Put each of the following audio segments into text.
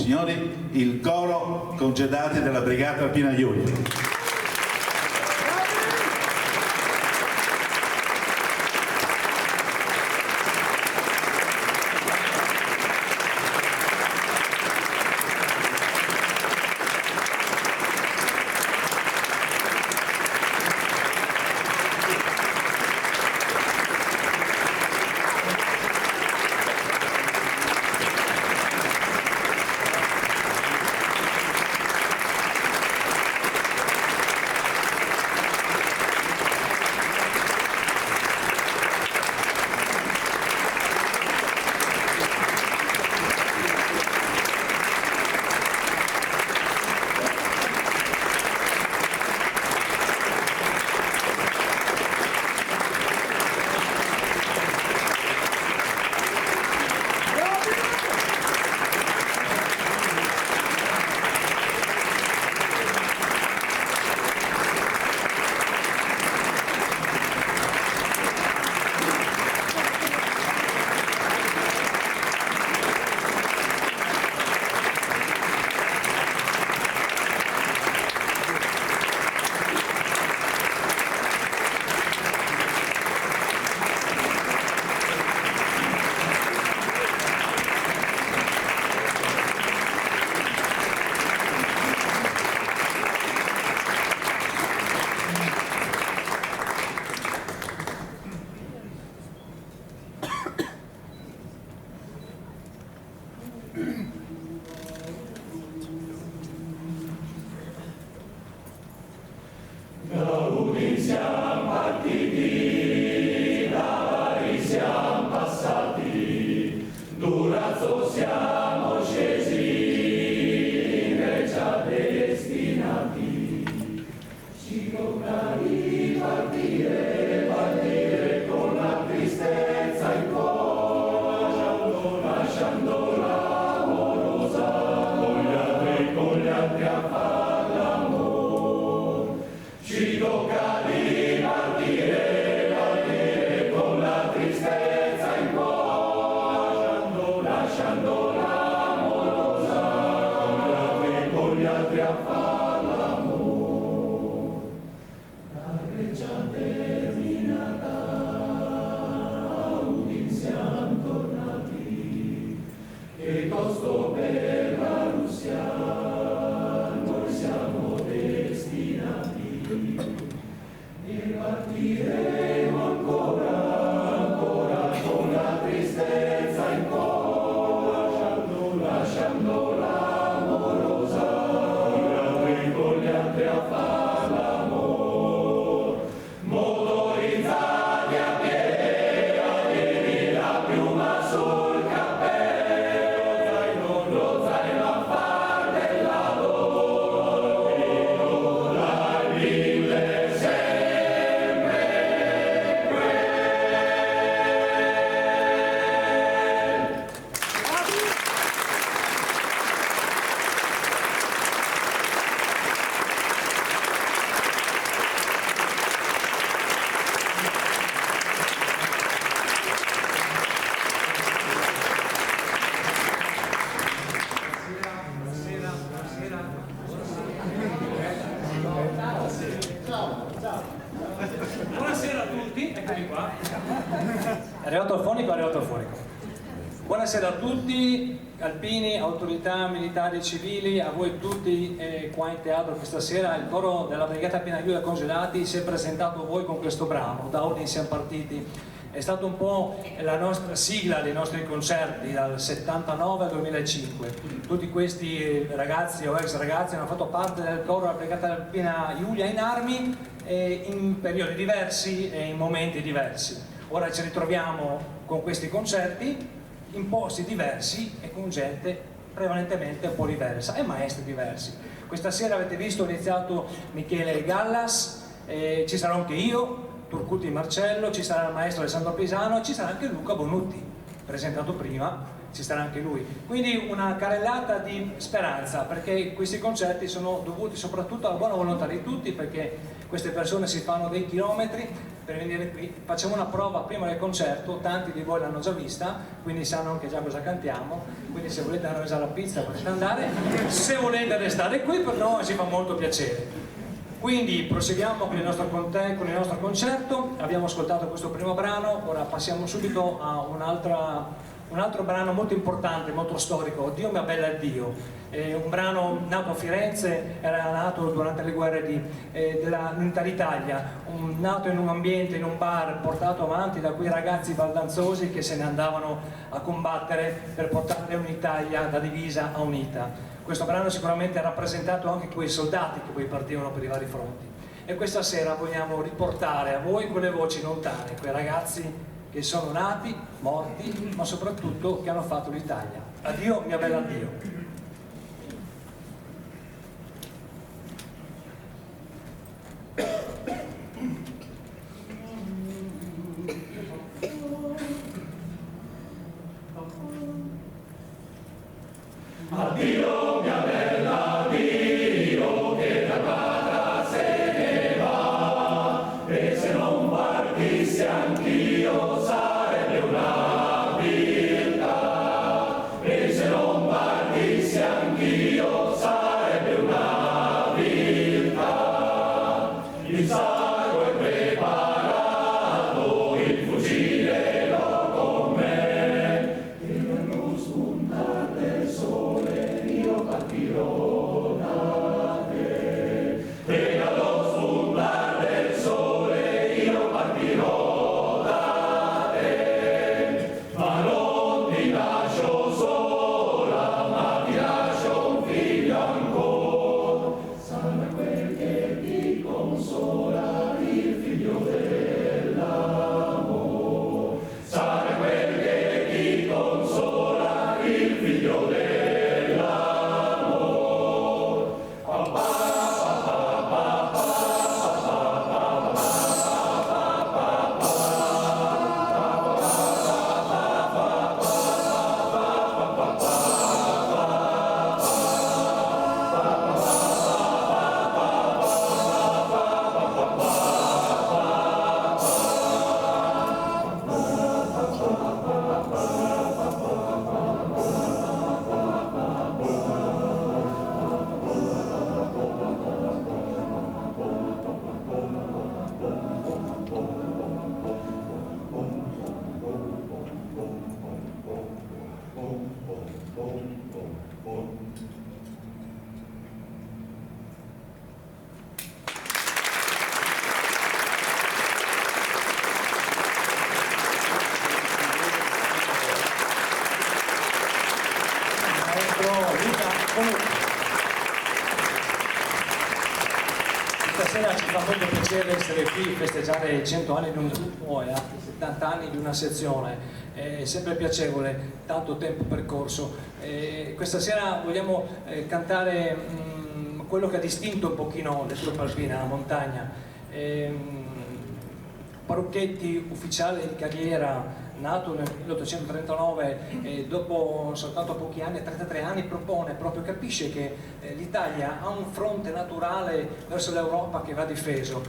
Signori, il coro congedati della Brigata Alpina Giulia. Buonasera a tutti, alpini, autorità militari e civili, a voi tutti qua in teatro questa sera. Il coro della Brigata Alpina Giulia Congelati si è presentato a voi con questo brano, Da ordini siamo partiti. È stato un po' la nostra sigla dei nostri concerti dal 79 al 2005. Tutti questi ragazzi o ex ragazzi hanno fatto parte del coro della Brigata Alpina Giulia in armi in periodi diversi e in momenti diversi. Ora ci ritroviamo con questi concerti in posti diversi e con gente prevalentemente un po' diversa e maestri diversi. Questa sera avete visto ho iniziato Michele Gallas, ci sarò anche io, Turcuti Marcello, ci sarà il maestro Alessandro Pisano, ci sarà anche Luca Bonutti, presentato prima, ci starà anche lui. Quindi una carrellata di speranza, perché questi concerti sono dovuti soprattutto alla buona volontà di tutti, perché queste persone si fanno dei chilometri per venire qui. Facciamo una prova prima del concerto, tanti di voi l'hanno già vista, quindi sanno anche già cosa cantiamo, quindi se volete mangiare la pizza potete andare, se volete restare qui per noi ci fa molto piacere. Quindi proseguiamo con il nostro concerto. Abbiamo ascoltato questo primo brano, ora passiamo subito a un altro brano molto importante, molto storico, Dio mia bella Dio. Un brano nato a Firenze, era nato durante le guerre dell'Unità d'Italia, nato in un ambiente, in un bar, portato avanti da quei ragazzi baldanzosi che se ne andavano a combattere per portare un'Italia da divisa a unita. Questo brano sicuramente ha rappresentato anche quei soldati che poi partivano per i vari fronti. E questa sera vogliamo riportare a voi quelle voci lontane, quei ragazzi che sono nati, morti, ma soprattutto che hanno fatto l'Italia. Addio, mia bella addio. Addio mia bella addio, che da casa se ne va, e se non partissi anch'io sarebbe una viltà, e se non partissi anch'io sarebbe una viltà. Il sacco è preparato, il fucile l'ho con me, e nello spuntar del sole io partirò da te, e allo spuntar del sole io partirò da te, ma non ti lascio sola, ma ti lascio un figlio ancora, sarà quel che ti consola, il figlio dell'amore, sarà quel che ti consola, il figlio dell'amore. Stasera ci fa molto piacere essere qui, festeggiare i 100 anni di un gruppo e altri 70 anni di una sezione. È sempre piacevole, tanto tempo percorso. Questa sera vogliamo cantare quello che ha distinto un pochino le truppe alpine, la montagna. Parrucchetti, ufficiale di carriera, nato nel 1839 e dopo soltanto pochi anni, 33 anni, capisce che l'Italia ha un fronte naturale verso l'Europa che va difeso,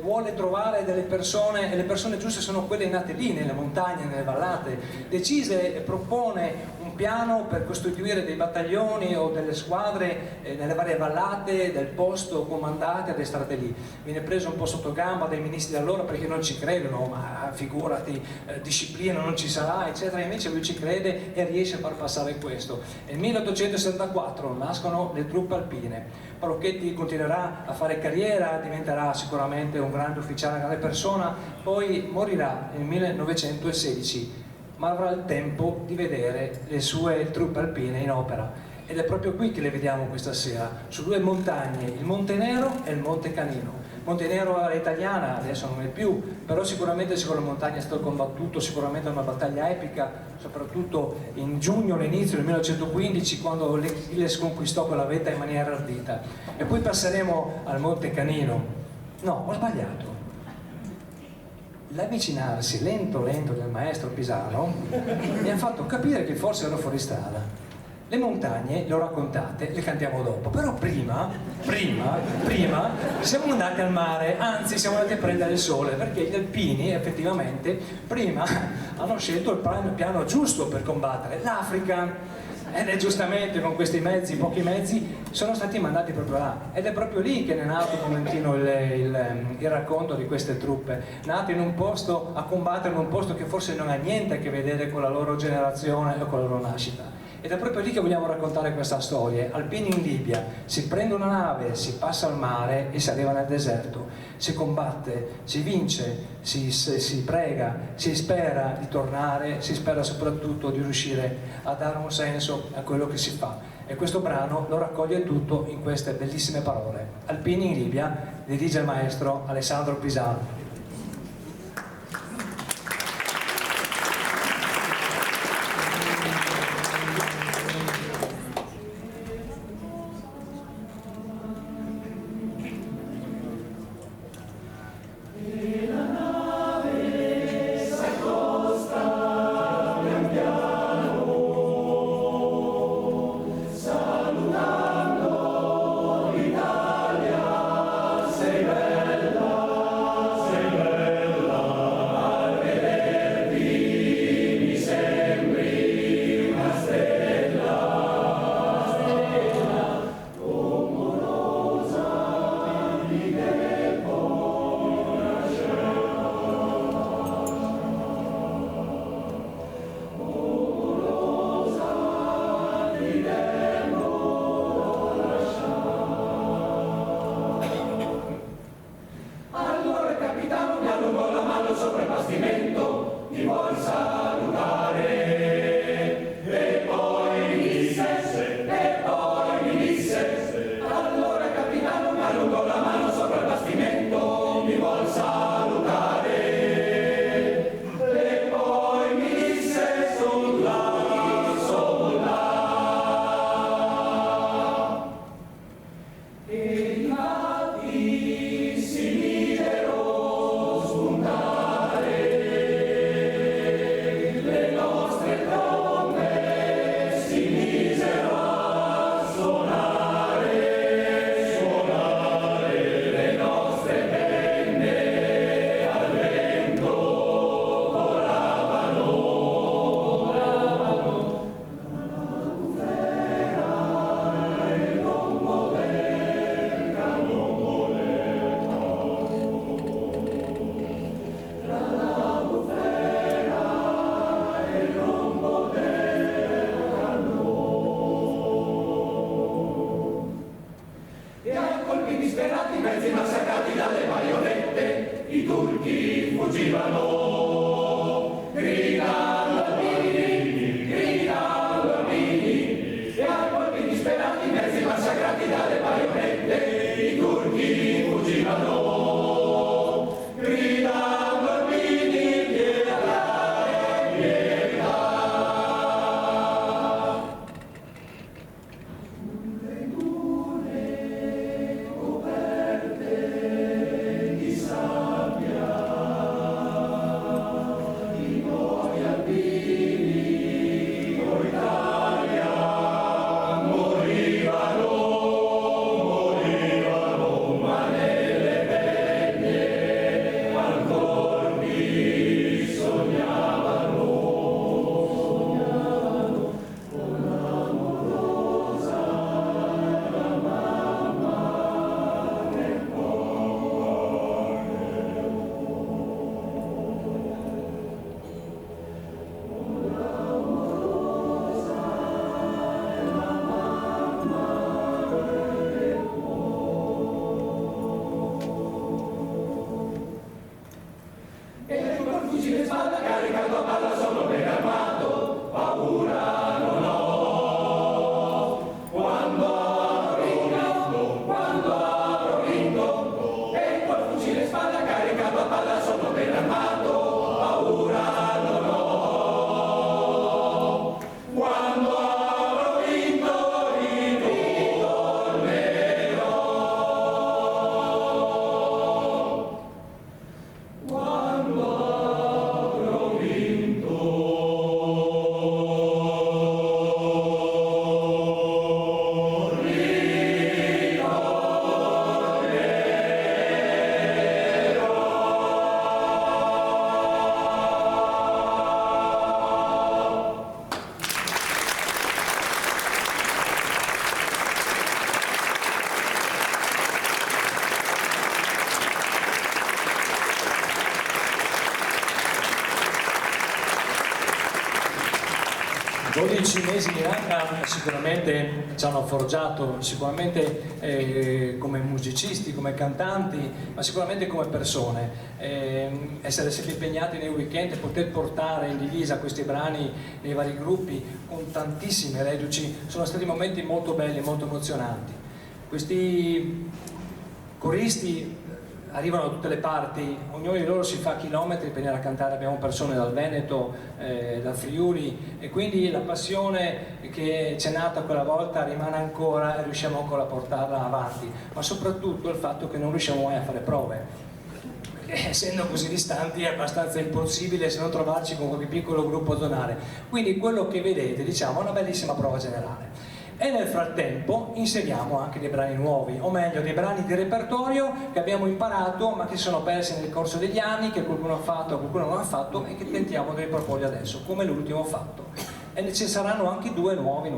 vuole trovare delle persone, e le persone giuste sono quelle nate lì, nelle montagne, nelle vallate. Decise e propone un piano per costituire dei battaglioni o delle squadre nelle varie vallate del posto, comandate, addestrate lì. Viene preso un po' sotto gamba dai ministri di allora perché non ci credono, ma figurati, disciplina non ci sarà, eccetera. Invece lui ci crede e riesce a far passare questo. Nel 1874 nascono le truppe alpine. Parrucchetti continuerà a fare carriera, diventerà sicuramente un grande ufficiale, una grande persona, poi morirà nel 1916, ma avrà il tempo di vedere le sue truppe alpine in opera. Ed è proprio qui che le vediamo questa sera, su due montagne, il Monte Nero e il Monte Canino. Monte Nero era italiana, adesso non è più, però sicuramente su quella montagna è stato combattuto, sicuramente una battaglia epica, soprattutto in giugno, all'inizio del 1915, quando l'Achille sconquistò quella vetta in maniera ardita. E poi passeremo al Monte Canino. No, ho sbagliato. l'avvicinarsi lento del maestro Pisano mi ha fatto capire che forse ero fuori strada. Le montagne le ho raccontate, le cantiamo dopo, però prima siamo andati al mare, anzi siamo andati a prendere il sole, perché gli alpini effettivamente prima hanno scelto il piano giusto per combattere l'Africa, ed è giustamente con questi mezzi, pochi mezzi, sono stati mandati proprio là, ed è proprio lì che è nato un momentino il racconto di queste truppe, nate in un posto, a combattere in un posto che forse non ha niente a che vedere con la loro generazione o con la loro nascita. Ed è proprio lì che vogliamo raccontare questa storia. Alpini in Libia, si prende una nave, si passa al mare e si arriva nel deserto, si combatte, si vince, si prega, si spera di tornare, si spera soprattutto di riuscire a dare un senso a quello che si fa. E questo brano lo raccoglie tutto in queste bellissime parole. Alpini in Libia, dirige il maestro Alessandro Pisano. Sabbia, i tuoi alpini 12 mesi in Iraq sicuramente ci hanno forgiato, sicuramente come musicisti, come cantanti, ma sicuramente come persone. Essere sempre impegnati nei weekend e poter portare in divisa questi brani nei vari gruppi con tantissime reduci sono stati momenti molto belli, molto emozionanti. Questi coristi arrivano da tutte le parti, ognuno di loro si fa chilometri per venire a cantare, abbiamo persone dal Veneto, dal Friuli, e quindi la passione che c'è nata quella volta rimane ancora e riusciamo ancora a portarla avanti, ma soprattutto il fatto che non riusciamo mai a fare prove, perché essendo così distanti è abbastanza impossibile se non trovarci con qualche piccolo gruppo zonale. Quindi quello che vedete, diciamo, è una bellissima prova generale. E nel frattempo inseriamo anche dei brani nuovi, o meglio dei brani di repertorio che abbiamo imparato ma che si sono persi nel corso degli anni, che qualcuno ha fatto, qualcuno non ha fatto, e che tentiamo di riproporre adesso, come l'ultimo fatto. E ci saranno anche due nuovi.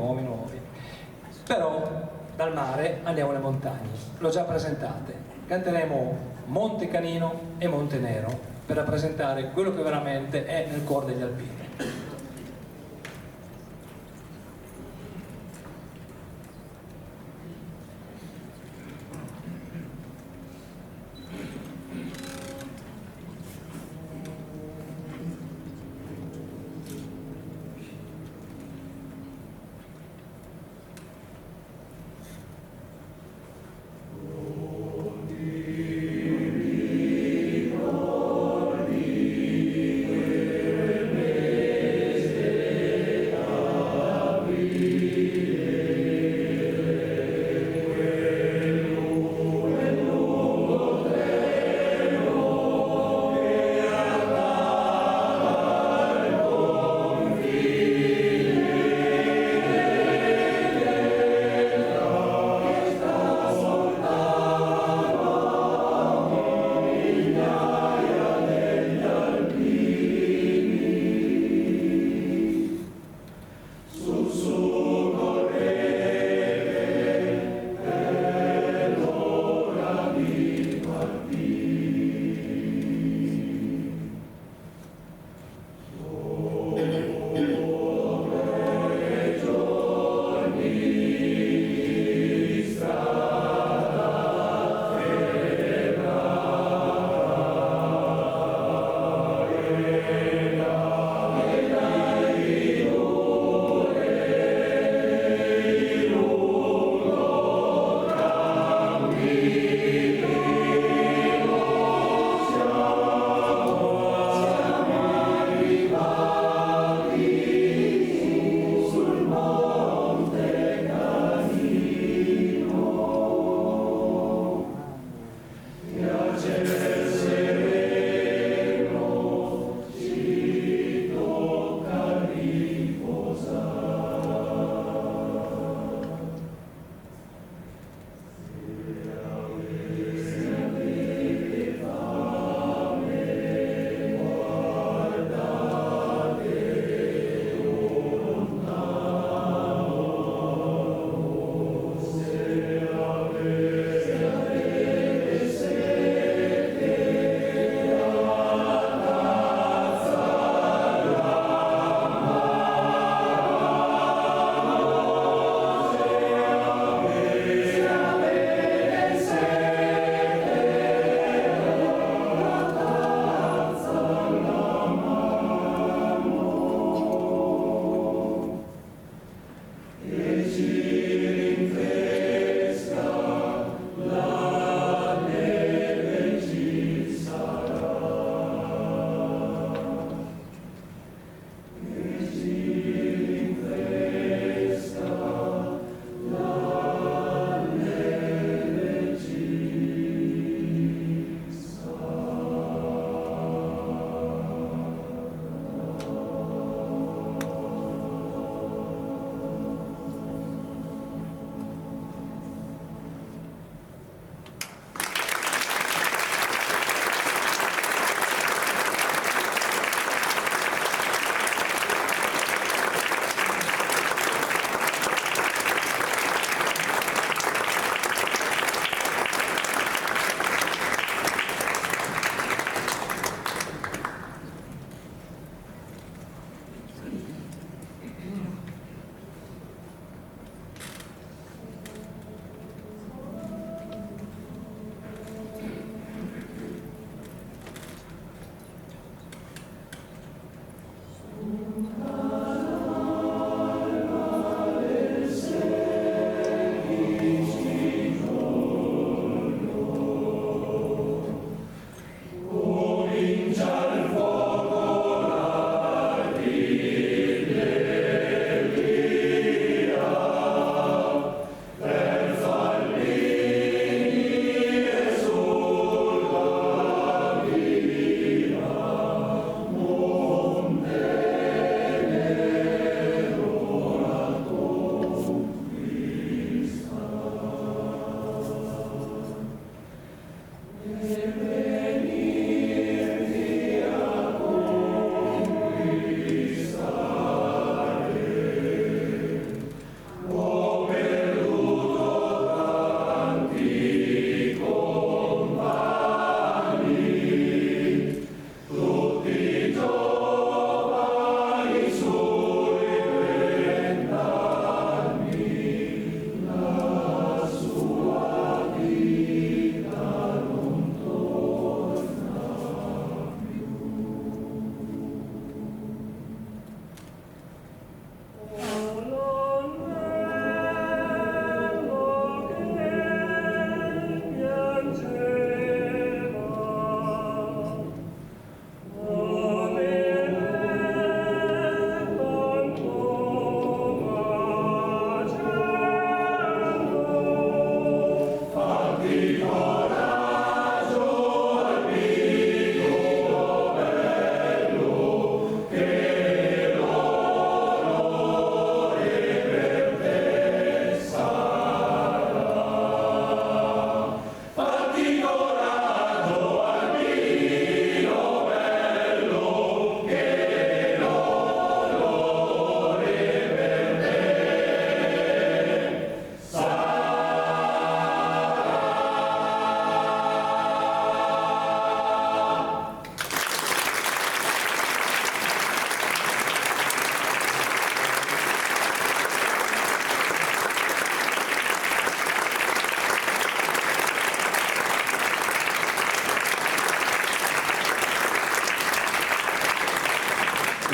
Però dal mare andiamo alle montagne, l'ho già presentate. Canteremo Monte Canino e Monte Nero per rappresentare quello che veramente è nel cuore degli alpini. Ricordi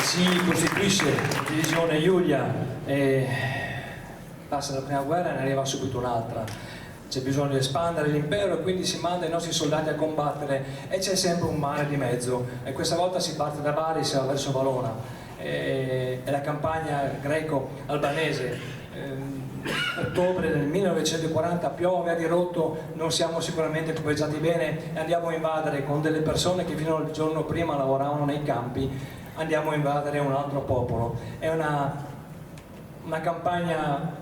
si costituisce la divisione Giulia e passa la prima guerra e ne arriva subito un'altra. C'è bisogno di espandere l'impero e quindi si manda i nostri soldati a combattere e c'è sempre un mare di mezzo e questa volta si parte da Bari e si va verso Valona. È la campagna greco-albanese. Ottobre del 1940 piove a dirotto, non siamo sicuramente equipaggiati bene e andiamo a invadere con delle persone che fino al giorno prima lavoravano nei campi, andiamo a invadere un altro popolo. È una campagna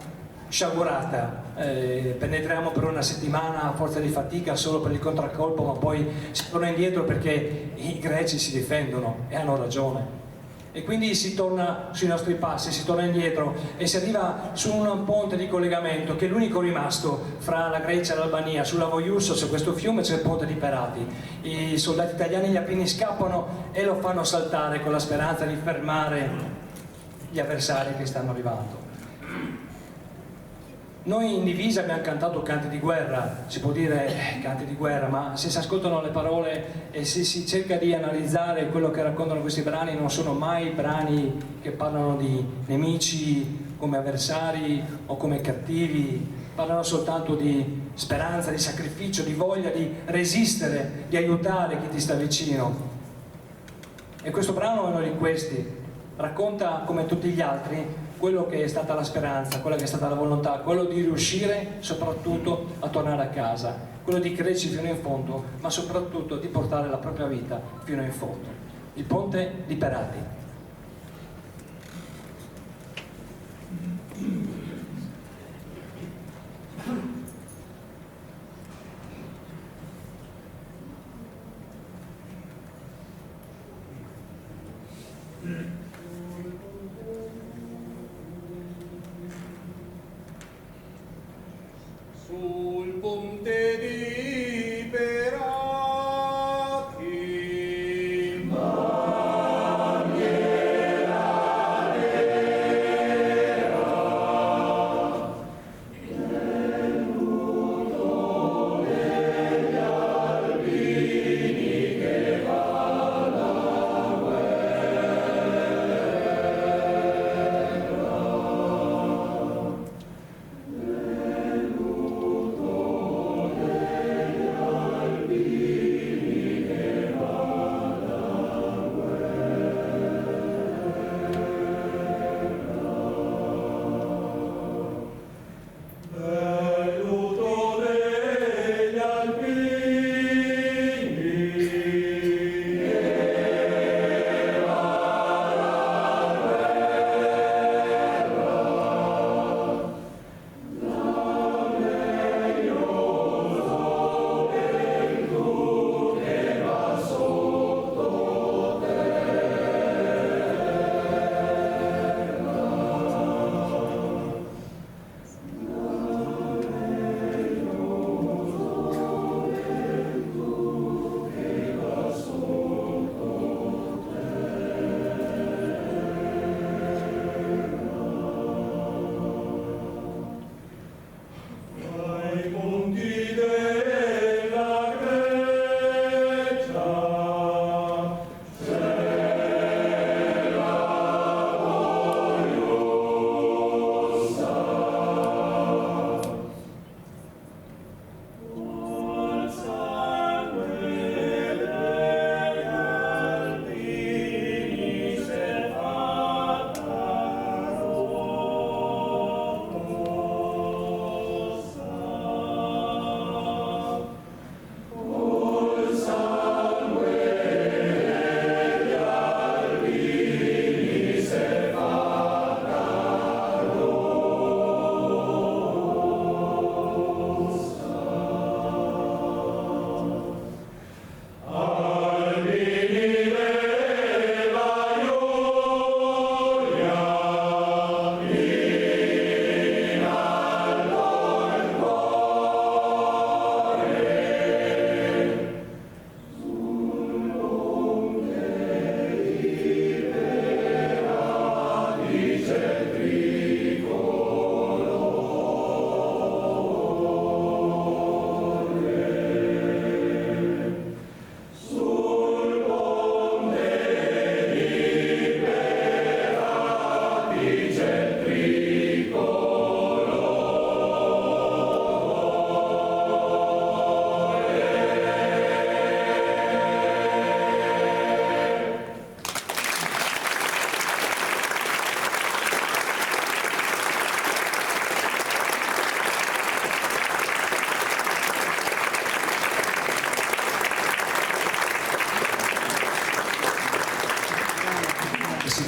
sciagurata, penetriamo per una settimana a forza di fatica solo per il contraccolpo, ma poi si torna indietro perché i greci si difendono e hanno ragione. E quindi si torna sui nostri passi, si torna indietro e si arriva su un ponte di collegamento che è l'unico rimasto fra la Grecia e l'Albania. Sulla Voiusso, su questo fiume, c'è il ponte di Perati. I soldati italiani, gli appini, scappano e lo fanno saltare con la speranza di fermare gli avversari che stanno arrivando. Noi in divisa abbiamo cantato canti di guerra, si può dire canti di guerra, ma se si ascoltano le parole e se si cerca di analizzare quello che raccontano questi brani, non sono mai brani che parlano di nemici come avversari o come cattivi, parlano soltanto di speranza, di sacrificio, di voglia di resistere, di aiutare chi ti sta vicino. E questo brano è uno di questi, racconta come tutti gli altri quello che è stata la speranza, quella che è stata la volontà, quello di riuscire soprattutto a tornare a casa, quello di crederci fino in fondo, ma soprattutto di portare la propria vita fino in fondo. Il ponte di Perati. Sul ponte di Perati, Maria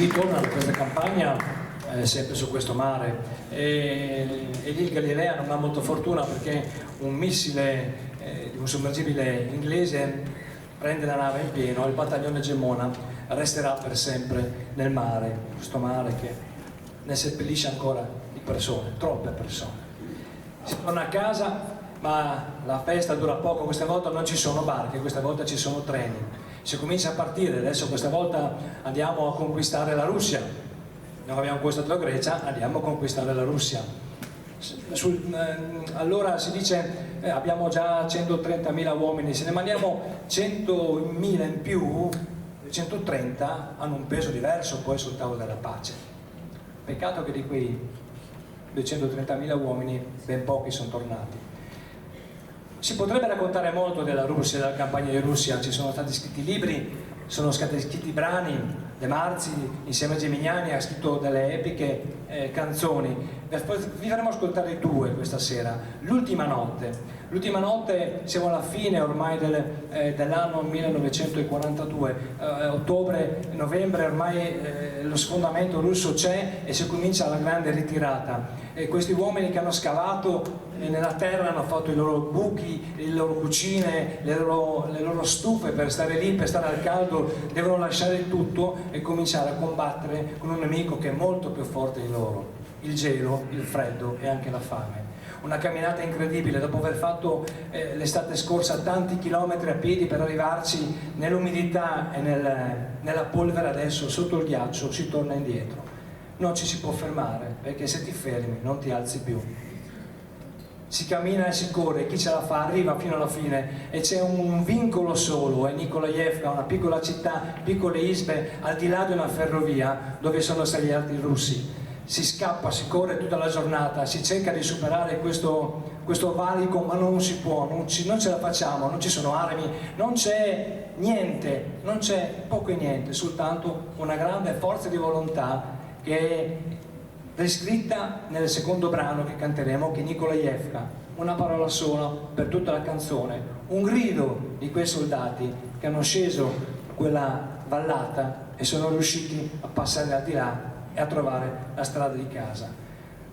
ritornano da questa campagna sempre su questo mare e lì il Galilea non ha molta fortuna perché un missile di un sommergibile inglese prende la nave in pieno e il battaglione Gemona resterà per sempre nel mare, questo mare che ne seppellisce ancora di persone, troppe persone. Si torna a casa, ma la festa dura poco, questa volta non ci sono barche, questa volta ci sono treni. Si comincia a partire, adesso questa volta andiamo a conquistare la Russia. Non abbiamo conquistato la Grecia, andiamo a conquistare la Russia. Allora si dice abbiamo già 130.000 uomini, se ne mandiamo 100.000 in più, 130 hanno un peso diverso poi sul tavolo della pace. Peccato che di quei 230.000 uomini ben pochi sono tornati. Si potrebbe raccontare molto della Russia, della campagna di Russia, ci sono stati scritti libri, sono stati scritti brani. De Marzi insieme a Gemignani ha scritto delle epiche canzoni. Vi faremo ascoltare due questa sera. L'ultima notte, siamo alla fine ormai dell'anno 1942, ottobre, novembre, ormai lo sfondamento russo c'è e si comincia la grande ritirata. E questi uomini che hanno scavato nella terra, hanno fatto i loro buchi, le loro cucine, le loro stufe per stare lì, per stare al caldo, devono lasciare tutto e cominciare a combattere con un nemico che è molto più forte di loro, il gelo, il freddo e anche la fame. Una camminata incredibile, dopo aver fatto l'estate scorsa tanti chilometri a piedi per arrivarci nell'umidità e nella polvere, adesso sotto il ghiaccio si torna indietro. Non ci si può fermare, perché se ti fermi non ti alzi più. Si cammina e si corre, chi ce la fa arriva fino alla fine e c'è un vincolo solo, è Nikolaevka, una piccola città, piccole isbe al di là di una ferrovia dove sono stagliati i russi. Si scappa, si corre tutta la giornata, si cerca di superare questo valico, ma non si può, non ce la facciamo, non ci sono armi, non c'è niente, non c'è poco e niente, soltanto una grande forza di volontà che è descritta nel secondo brano che canteremo, che è Nikolaevka, una parola sola per tutta la canzone, un grido di quei soldati che hanno sceso quella vallata e sono riusciti a passare al di là e a trovare la strada di casa.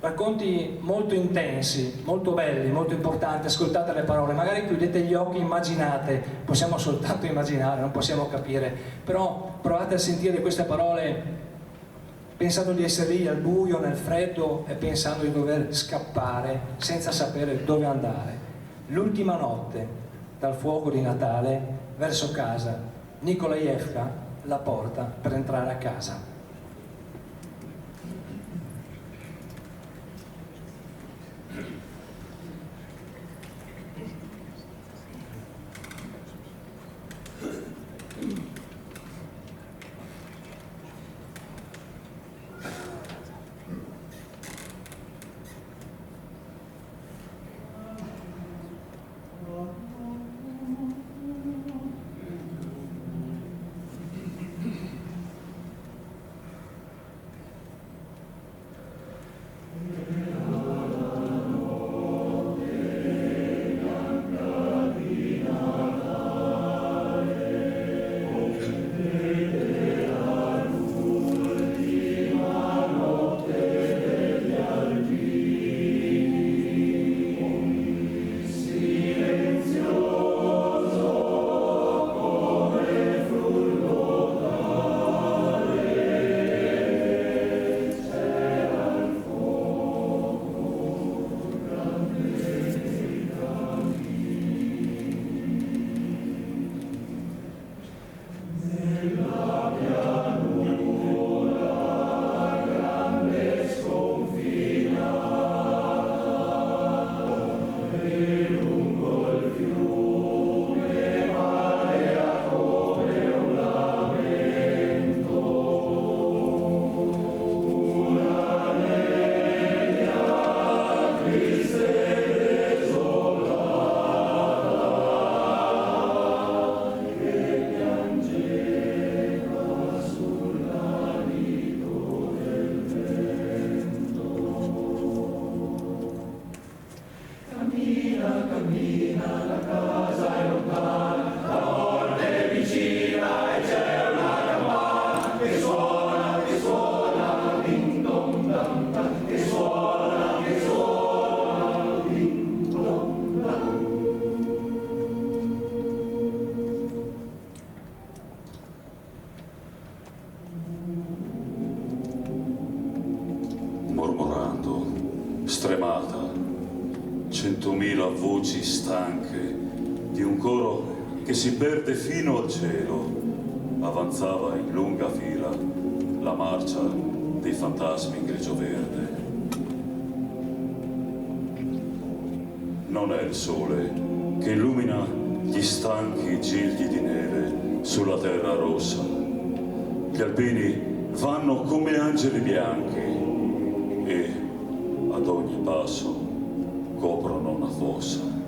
Racconti molto intensi, molto belli, molto importanti, ascoltate le parole, magari chiudete gli occhi, immaginate, possiamo soltanto immaginare, non possiamo capire, però provate a sentire queste parole pensando di essere lì al buio, nel freddo e pensando di dover scappare senza sapere dove andare. L'ultima notte, dal fuoco di Natale, verso casa, Nikolaevka la porta per entrare a casa. voci stanche di un coro che si perde fino al cielo, avanzava in lunga fila la marcia dei fantasmi in grigio-verde. Non è il sole che illumina gli stanchi gigli di neve sulla terra rossa. Gli alpini vanno come angeli bianchi e ad ogni passo coprono una fossa.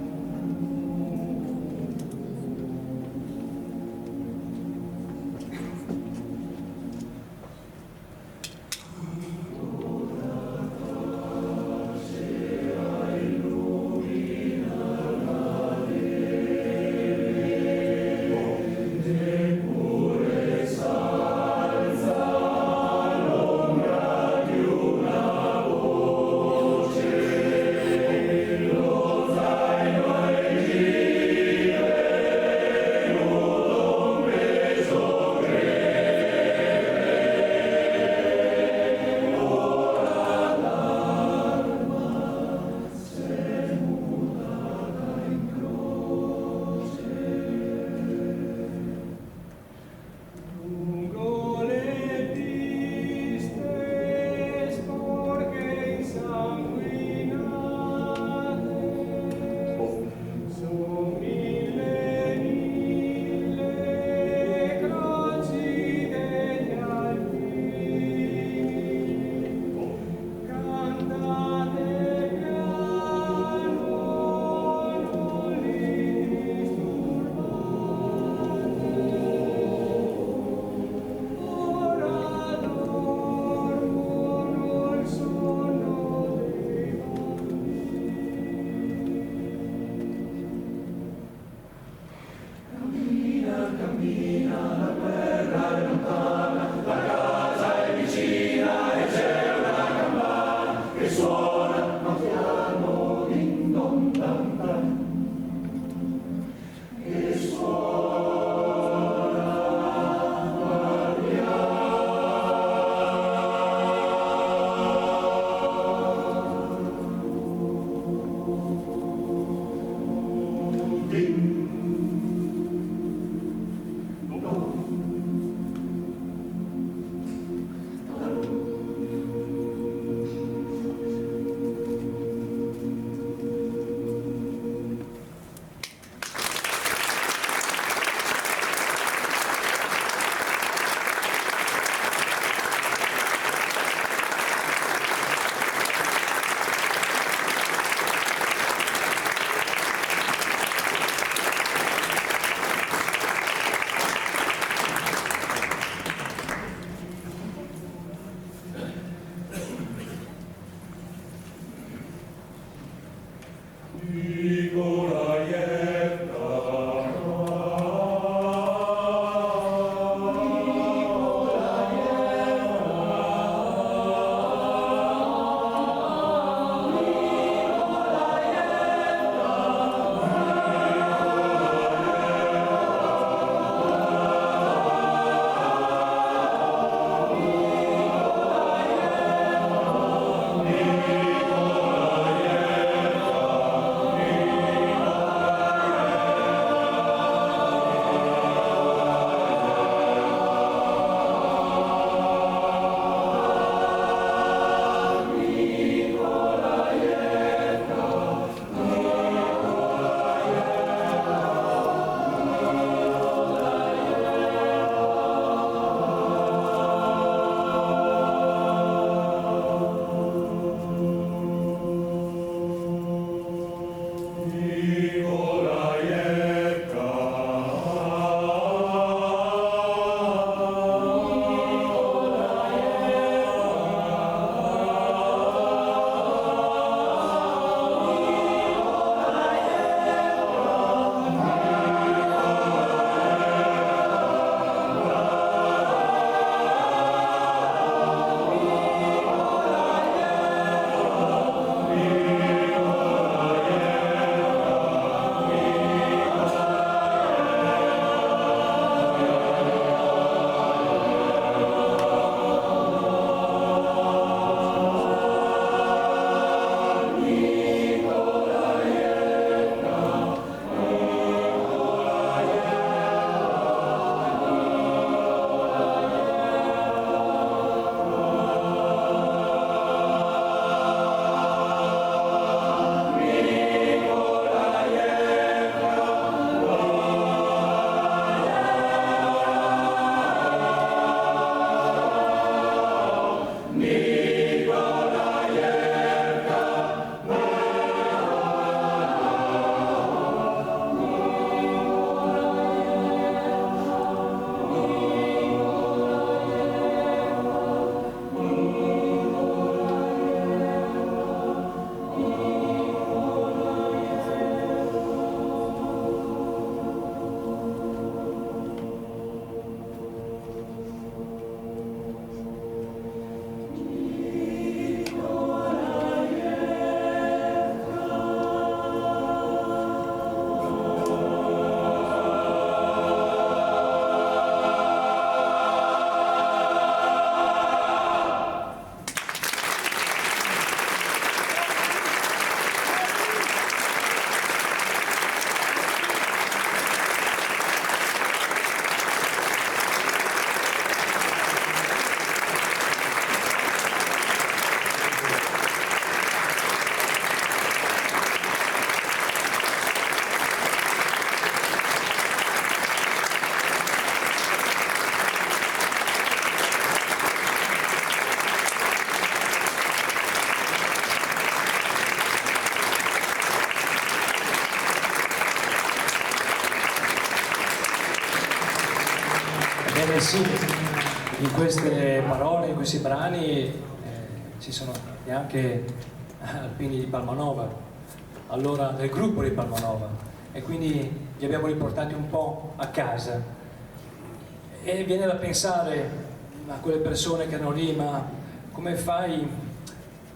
Bene, sì, in queste parole, in questi brani ci sono anche alpini di Palmanova, allora del gruppo di Palmanova, e quindi li abbiamo riportati un po' a casa. E viene da pensare a quelle persone che erano lì, ma come fai,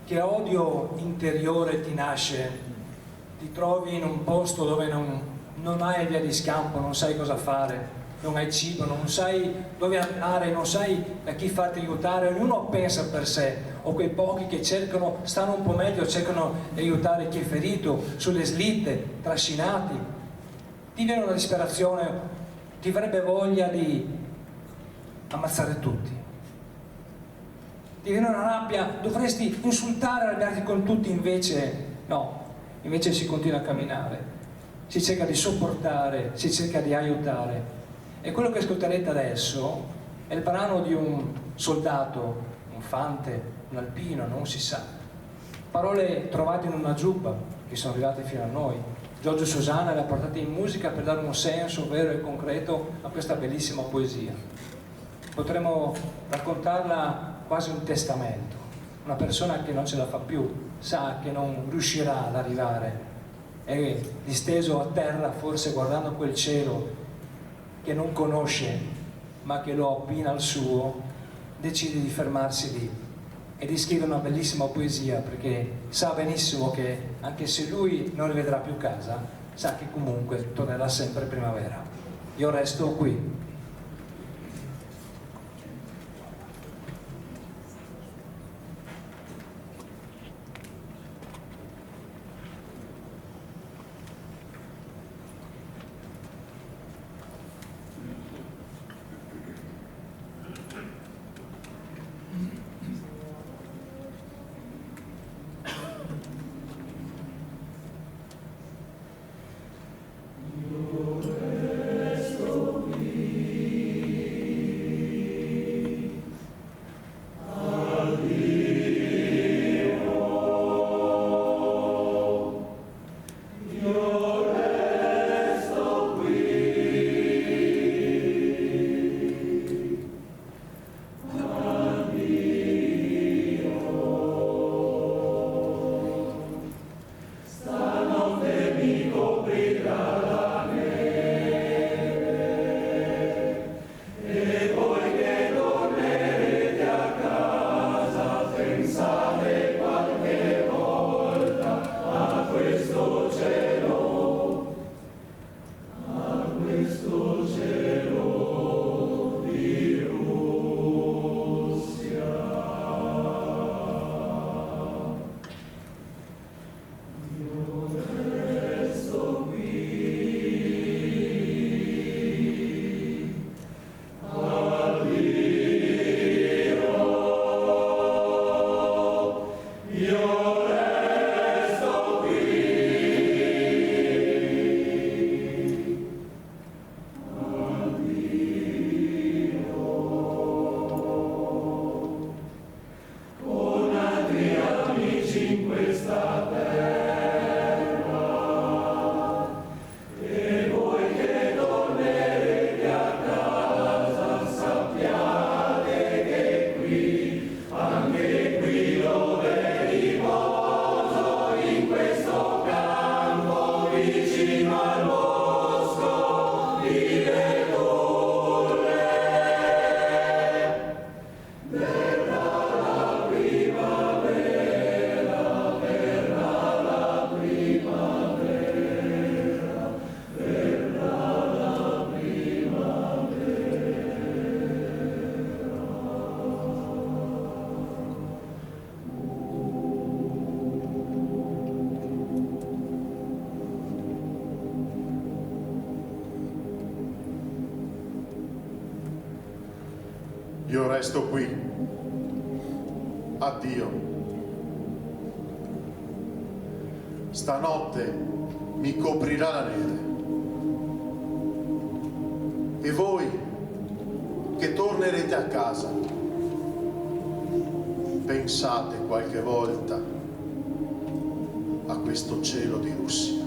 che odio interiore ti nasce, ti trovi in un posto dove non hai via di scampo, non sai cosa fare, non hai cibo, non sai dove andare, non sai da chi farti aiutare, ognuno pensa per sé, o quei pochi che stanno un po' meglio, cercano di aiutare chi è ferito, sulle slitte, trascinati. Ti viene una disperazione, ti verrebbe voglia di ammazzare tutti. Ti viene una rabbia, dovresti insultare, arrabbiarti con tutti, invece no, invece si continua a camminare, si cerca di sopportare, si cerca di aiutare. E quello che ascolterete adesso è il brano di un soldato, un fante, un alpino, non si sa. Parole trovate in una giubba che sono arrivate fino a noi. Giorgio Susana le ha portate in musica per dare un senso vero e concreto a questa bellissima poesia. Potremmo raccontarla quasi un testamento. Una persona che non ce la fa più sa che non riuscirà ad arrivare, è disteso a terra, forse guardando quel cielo che non conosce ma che lo abbina al suo, decide di fermarsi lì e di scrivere una bellissima poesia, perché sa benissimo che anche se lui non rivedrà più casa, sa che comunque tornerà sempre primavera. Io resto qui. Io resto qui. Addio. Stanotte mi coprirà la neve. E voi che tornerete a casa, pensate qualche volta a questo cielo di Russia.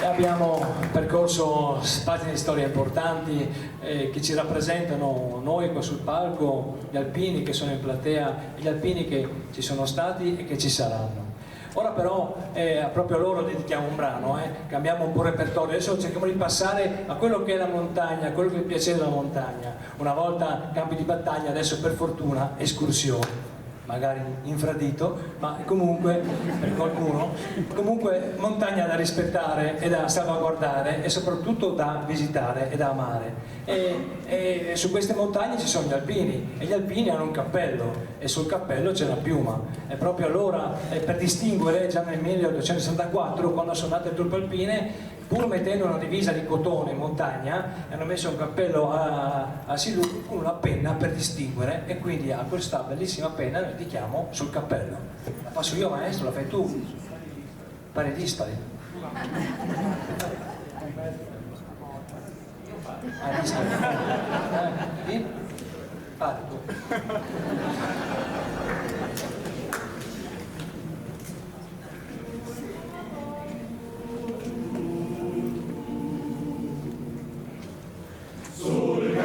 Abbiamo percorso pagine di storia importanti che ci rappresentano noi qua sul palco, gli alpini che sono in platea, gli alpini che ci sono stati e che ci saranno. Ora però proprio a loro dedichiamo un brano, cambiamo un po' il repertorio, adesso cerchiamo di passare a quello che è la montagna, a quello che è il piacere della montagna. Una volta campi di battaglia, adesso per fortuna escursioni. Magari infradito, ma comunque per qualcuno, comunque montagna da rispettare e da salvaguardare e soprattutto da visitare e da amare. E su queste montagne ci sono gli alpini e gli alpini hanno un cappello e sul cappello c'è la piuma. E proprio allora, per distinguere, già nel 1864, quando sono nate le truppe alpine, pur mettendo una divisa di cotone in montagna, hanno messo un cappello a silu con una penna per distinguere, e quindi a questa bellissima penna noi dedichiamo sul cappello. La passo io, maestro, la fai tu? Pari dispari. Dispari. Pari tu. Sul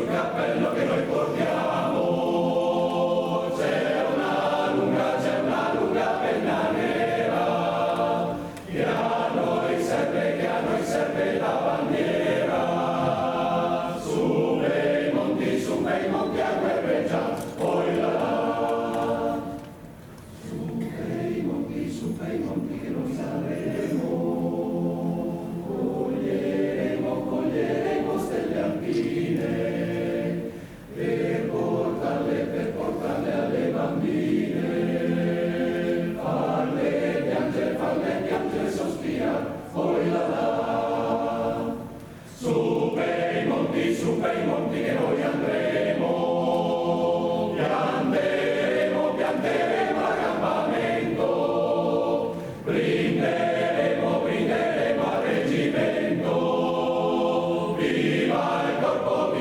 cappello che noi portiamo c'è una lunga penna nera che a noi serve la bandiera. Su bei monti a guerreggiare, poi là. Su bei monti che noi saremo, coglieremo stelle alpine per portarle alle bambine, farle piangere, sospirare, poi là. Su bei monti che noi andremo, pianteremo l'accampamento, brinderemo al reggimento, viva il corpo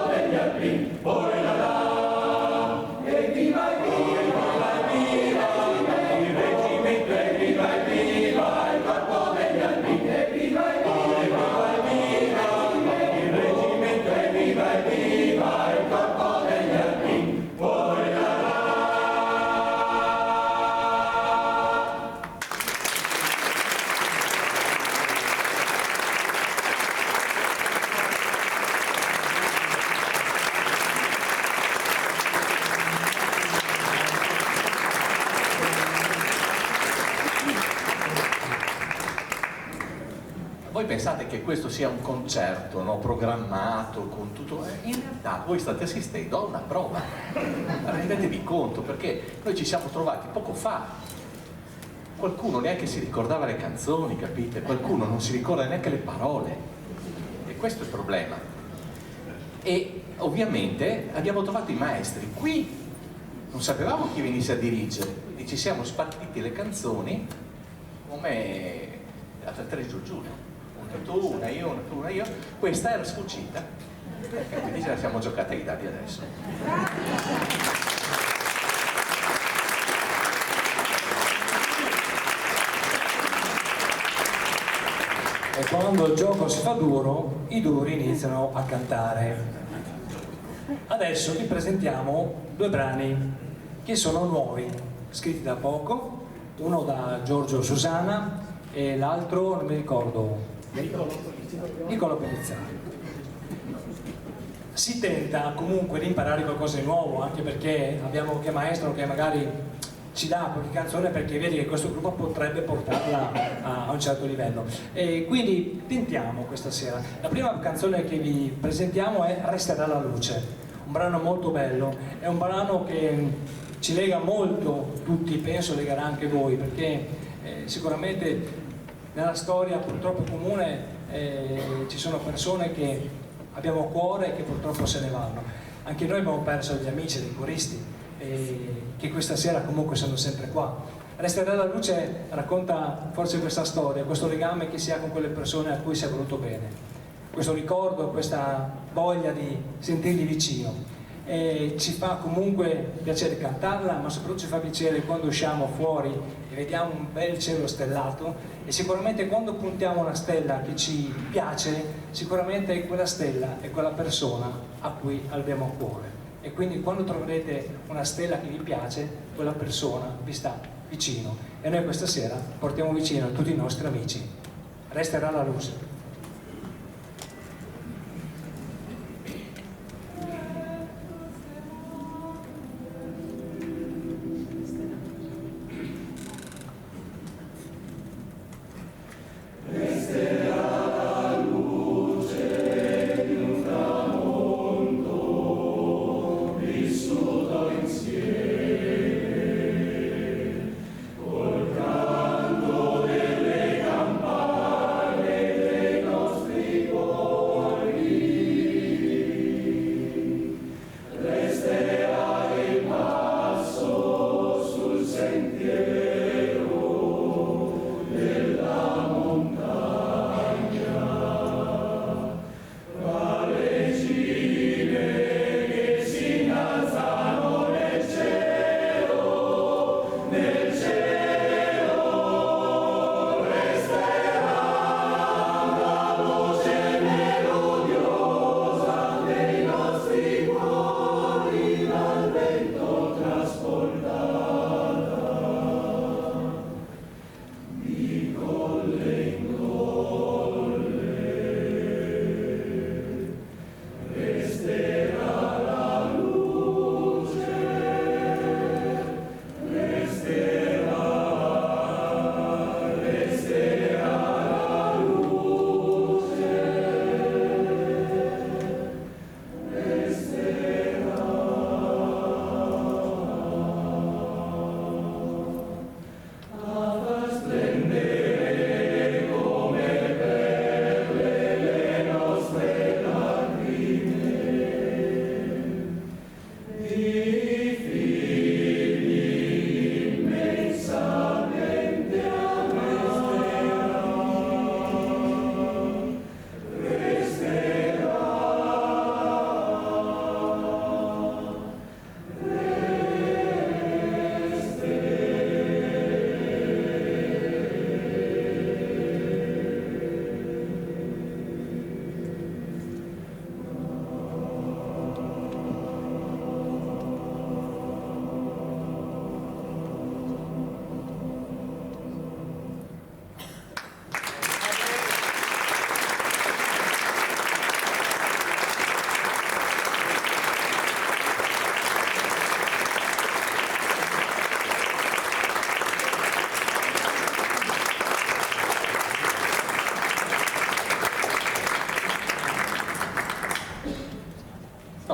degli alpini, poi là, e viva il reggimento, e viva il corpo degli alpini, e viva il reggimento, e viva il corpo degli alpini, poi là. Voi pensate che questo sia un concerto, no, programmato con tutto, in realtà voi state assistendo a una prova, rendetevi conto, perché noi ci siamo trovati poco fa, qualcuno neanche si ricordava le canzoni, capite? Qualcuno non si ricorda neanche le parole, e questo è il problema. E ovviamente abbiamo trovato i maestri qui, non sapevamo chi venisse a dirigere, quindi ci siamo spartiti le canzoni come a tre giù giù, tu, una io, questa era sfuggita e quindi ce la siamo giocata ai dadi adesso. E quando il gioco si fa duro, i duri iniziano a cantare. Adesso vi presentiamo due brani che sono nuovi, scritti da poco, uno da Giorgio Susana e l'altro non mi ricordo, Nicola Pellizzari. Si tenta comunque di imparare qualcosa di nuovo, anche perché abbiamo qualche maestro che magari ci dà qualche canzone, perché vedi che questo gruppo potrebbe portarla a un certo livello, e quindi tentiamo questa sera. La prima canzone che vi presentiamo è Resterà la luce, un brano molto bello, è un brano che ci lega molto tutti, penso legherà anche voi, perché sicuramente nella storia purtroppo comune ci sono persone che abbiamo a cuore e che purtroppo se ne vanno. Anche noi abbiamo perso degli amici, dei coristi, che questa sera comunque sono sempre qua. Resterà la luce racconta forse questa storia, questo legame che si ha con quelle persone a cui si è voluto bene, questo ricordo, questa voglia di sentirli vicino. ci fa comunque piacere cantarla, ma soprattutto ci fa piacere quando usciamo fuori e vediamo un bel cielo stellato, e sicuramente quando puntiamo una stella che ci piace, sicuramente quella stella è quella persona a cui abbiamo a cuore, e quindi quando troverete una stella che vi piace, quella persona vi sta vicino, e noi questa sera portiamo vicino a tutti i nostri amici. Resterà la luce.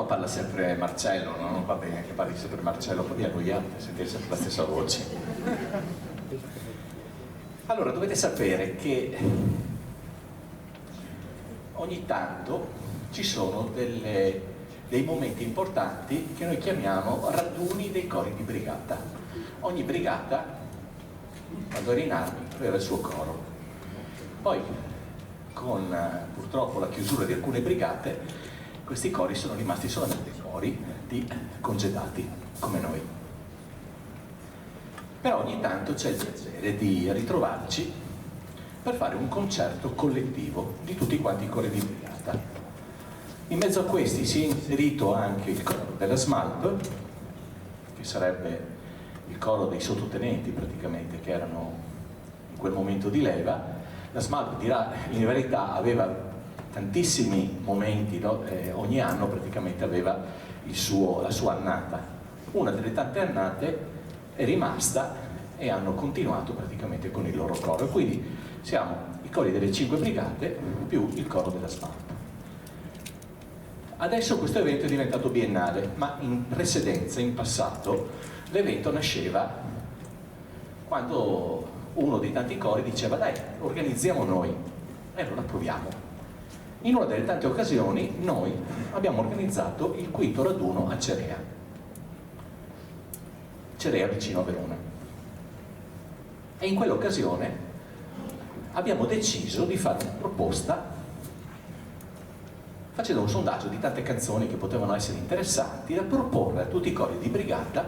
Parla sempre Marcello, no? Non va bene che parli sempre Marcello, un po' di annoiante sentire sempre la stessa voce. Allora, dovete sapere che ogni tanto ci sono dei momenti importanti che noi chiamiamo raduni dei cori di brigata. Ogni brigata, quando era in armi, aveva il suo coro. Poi, con purtroppo la chiusura di alcune brigate, questi cori sono rimasti solamente cori di congedati, come noi. Però ogni tanto c'è il piacere di ritrovarci per fare un concerto collettivo di tutti quanti i cori di brigata. In mezzo a questi si è inserito anche il coro della SMALP, che sarebbe il coro dei sottotenenti praticamente, che erano in quel momento di leva. La SMALP, dirà in verità, aveva tantissimi momenti, no? Ogni anno praticamente aveva la sua annata. Una delle tante annate è rimasta e hanno continuato praticamente con il loro coro. E quindi siamo i cori delle 5 brigate più il coro della SMALP. Adesso questo evento è diventato biennale, ma in precedenza, in passato, l'evento nasceva quando uno dei tanti cori diceva: dai, organizziamo noi, e allora proviamo. In una delle tante occasioni noi abbiamo organizzato il quinto raduno a Cerea vicino a Verona, e in quell'occasione abbiamo deciso di fare una proposta facendo un sondaggio di tante canzoni che potevano essere interessanti da proporre a tutti i cori di brigata,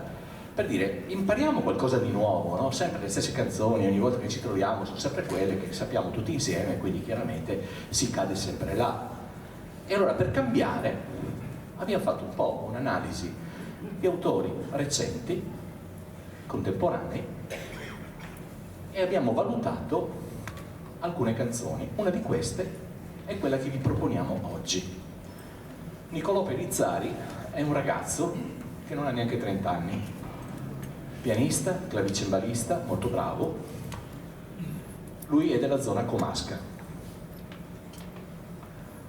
per dire impariamo qualcosa di nuovo, no? Sempre le stesse canzoni, ogni volta che ci troviamo sono sempre quelle che sappiamo tutti insieme, quindi chiaramente si cade sempre là. E allora per cambiare abbiamo fatto un po' un'analisi di autori recenti, contemporanei, e abbiamo valutato alcune canzoni. Una di queste è quella che vi proponiamo oggi. Nicolò Pellizzari è un ragazzo che non ha neanche 30 anni, pianista, clavicembalista, molto bravo. Lui è della zona comasca.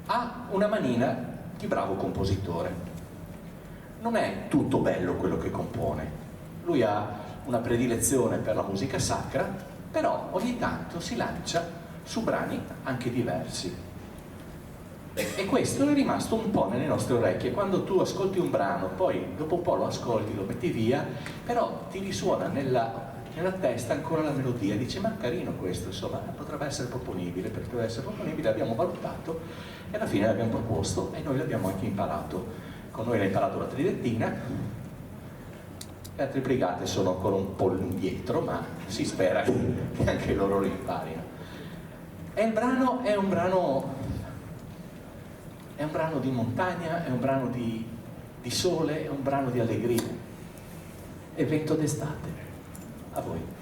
Ha una manina di bravo compositore. Non è tutto bello quello che compone. Lui ha una predilezione per la musica sacra, però ogni tanto si lancia su brani anche diversi. E questo è rimasto un po' nelle nostre orecchie. Quando tu ascolti un brano, poi dopo un po' lo ascolti, lo metti via, però ti risuona nella testa ancora la melodia, dici ma carino questo, insomma potrebbe essere proponibile, abbiamo valutato e alla fine l'abbiamo proposto e noi l'abbiamo anche imparato. Con noi l'ha imparato la Tridettina, le altre brigate sono ancora un po' indietro, ma si spera che anche loro lo imparino. E il brano è un brano di montagna, è un brano di sole, è un brano di allegria. È vento d'estate. A voi.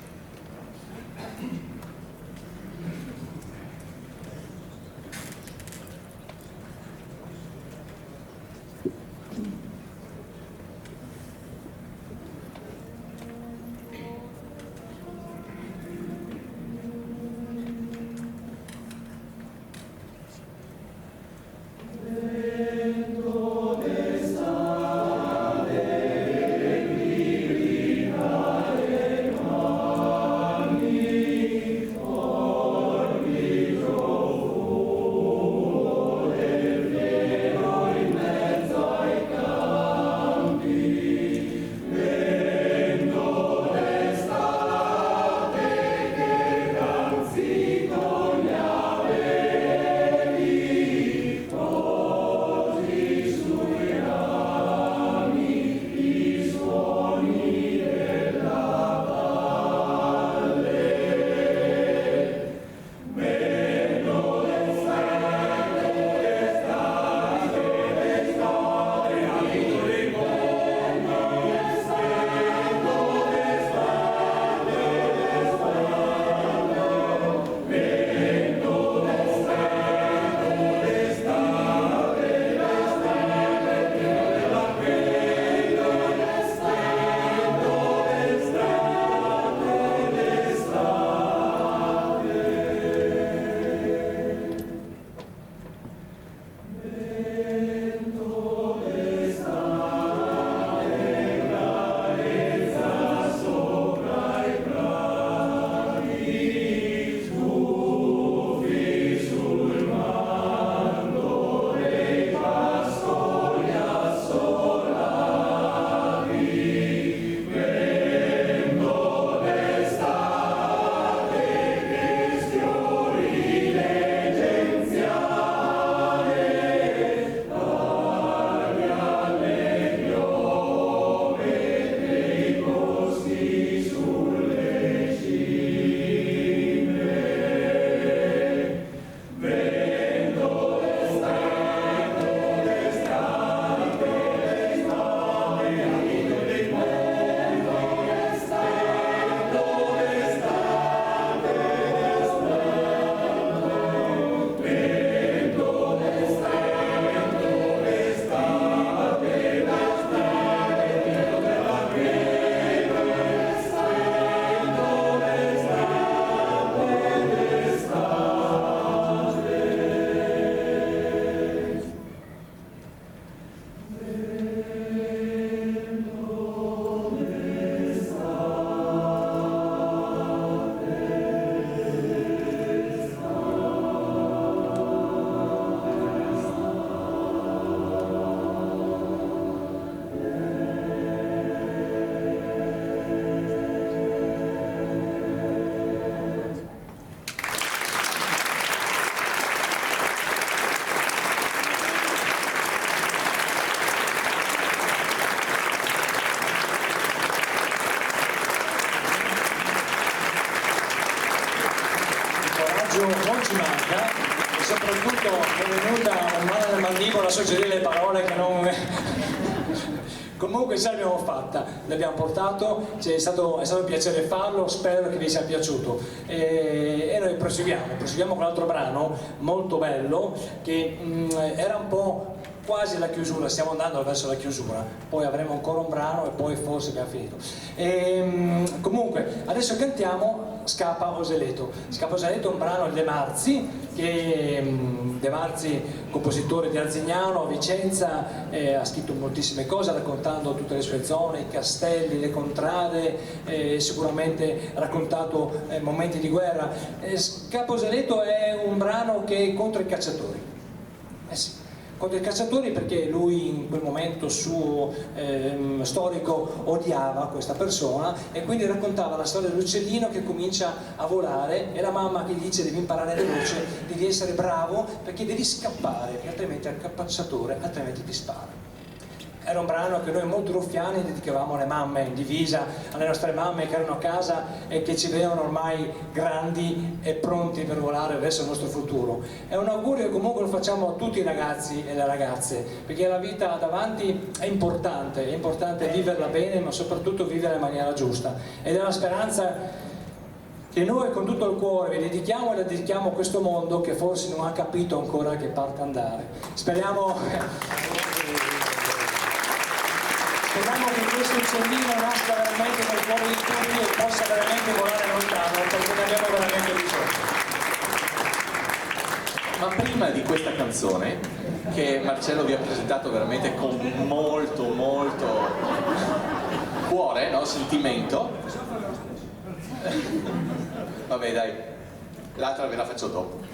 Vento d'estate, Giorgio non ci manca e soprattutto è venuta un mano alla mandibola a suggerire le parole che non... Comunque ce l'abbiamo fatta, l'abbiamo portato, è stato un piacere farlo, spero che vi sia piaciuto e noi proseguiamo con un altro brano molto bello che era un po' quasi la chiusura, stiamo andando verso la chiusura, poi avremo ancora un brano e poi forse abbiamo finito. Comunque adesso cantiamo Scappa Oseleto. Scappa Oseleto è un brano di De Marzi, De Marzi, compositore di Arzignano, a Vicenza, ha scritto moltissime cose raccontando tutte le sue zone, i castelli, le contrade, sicuramente ha raccontato momenti di guerra. Scappa Oseleto è un brano che è contro i cacciatori. Sì, contro i cacciatori, perché lui in quel momento suo storico odiava questa persona e quindi raccontava la storia dell'uccellino che comincia a volare e la mamma che gli dice: devi imparare veloce, devi essere bravo perché devi scappare, perché altrimenti al cacciatore altrimenti ti spara. Era un brano che noi molto ruffiani dedicavamo alle mamme in divisa, alle nostre mamme che erano a casa e che ci vedevano ormai grandi e pronti per volare verso il nostro futuro. È un augurio che comunque lo facciamo a tutti i ragazzi e le ragazze, perché la vita davanti è importante viverla bene, ma soprattutto viverla in maniera giusta. Ed è una speranza che noi con tutto il cuore vi dedichiamo e la dedichiamo a questo mondo che forse non ha capito ancora che parte andare. Speriamo che questo uccellino nasca veramente nel cuore di tutti e possa veramente volare lontano, perché ne abbiamo veramente bisogno. Ma prima di questa canzone, che Marcello vi ha presentato veramente con molto cuore, no? Sentimento. Vabbè dai, l'altra ve la faccio dopo.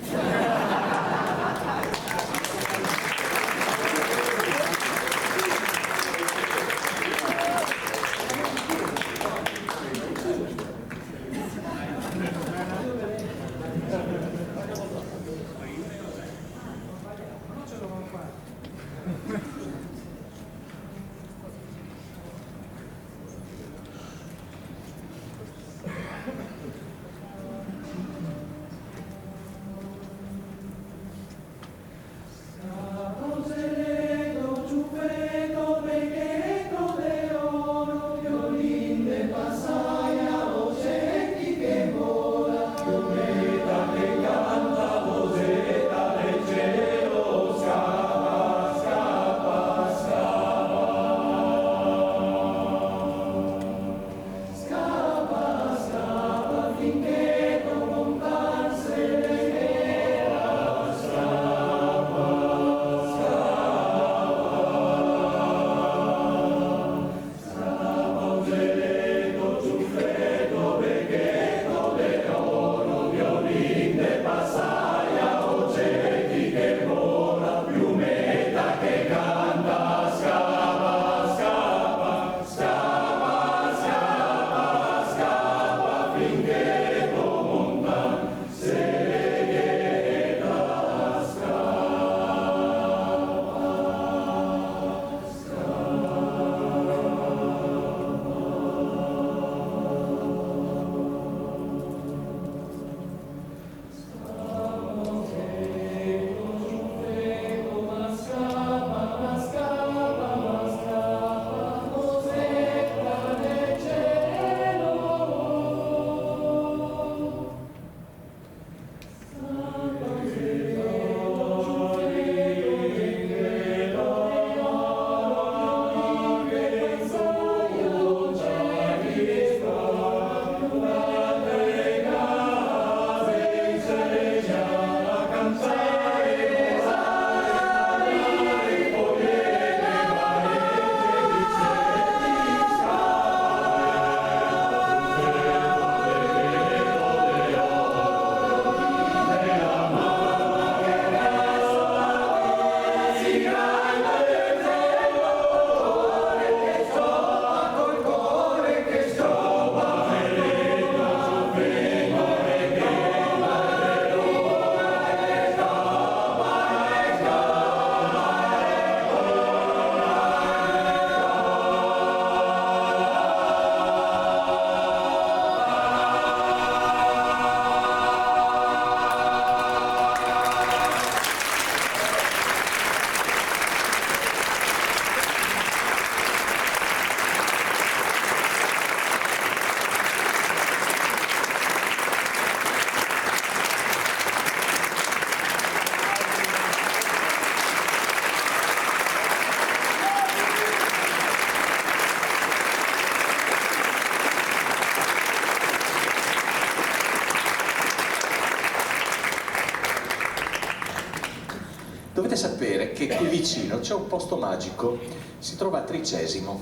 Dovete sapere che qui vicino c'è un posto magico, si trova a Tricesimo.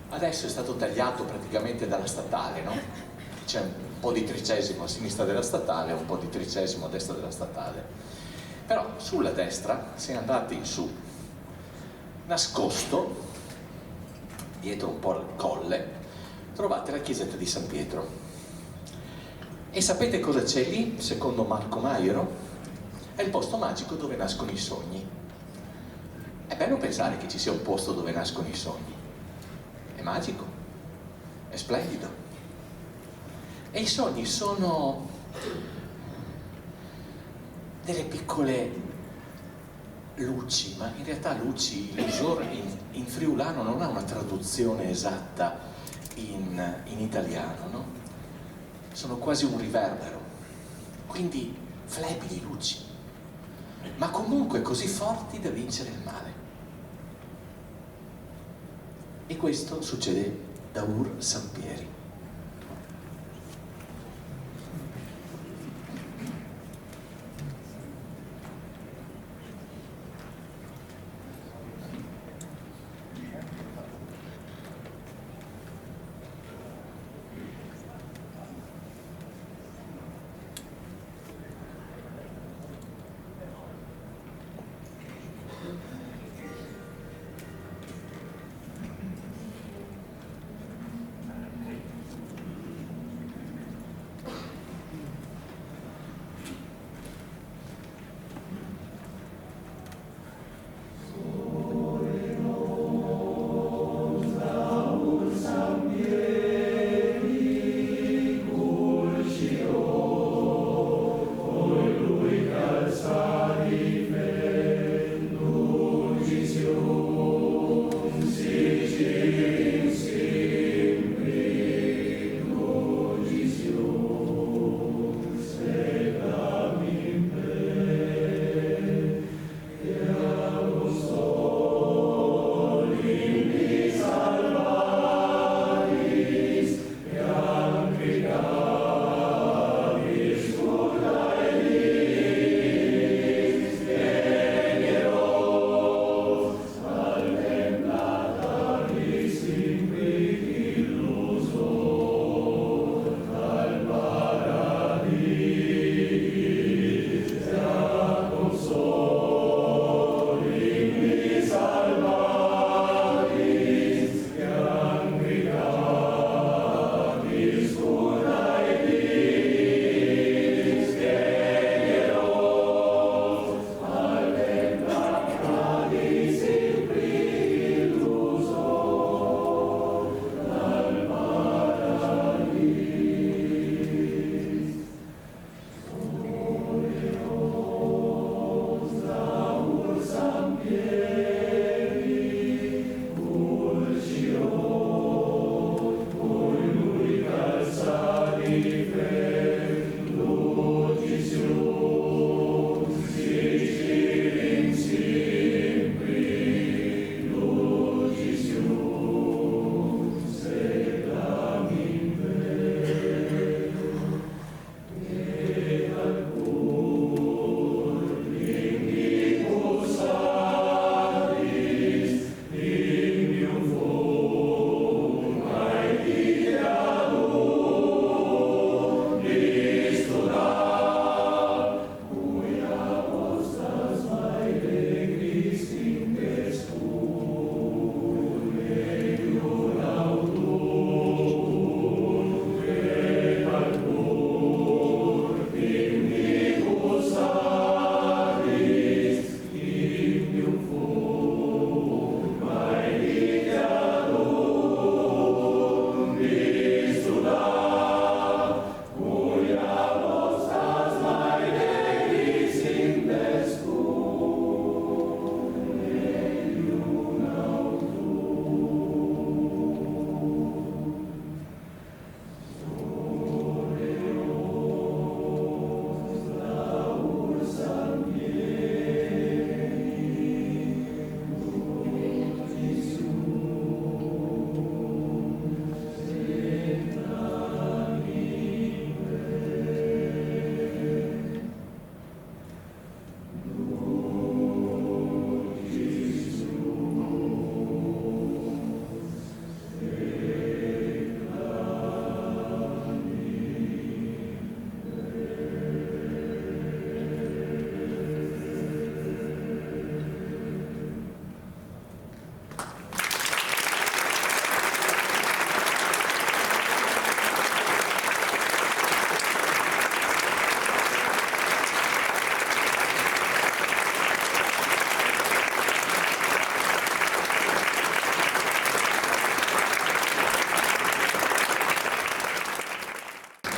Adesso è stato tagliato praticamente dalla statale, no? C'è un po' di Tricesimo a sinistra della statale e un po' di Tricesimo a destra della statale. Però sulla destra, se andate in su, nascosto, dietro un po' al colle, trovate la chiesetta di San Pietro. E sapete cosa c'è lì, secondo Marco Maiero? È il posto magico dove nascono i sogni. È bello pensare che ci sia un posto dove nascono i sogni. È magico, è splendido. E i sogni sono delle piccole luci, ma in realtà luci, l'usor in friulano non ha una traduzione esatta in italiano, no? Sono quasi un riverbero, quindi flebili luci, ma comunque così forti da vincere il male. E questo succede da Ur Sampieri.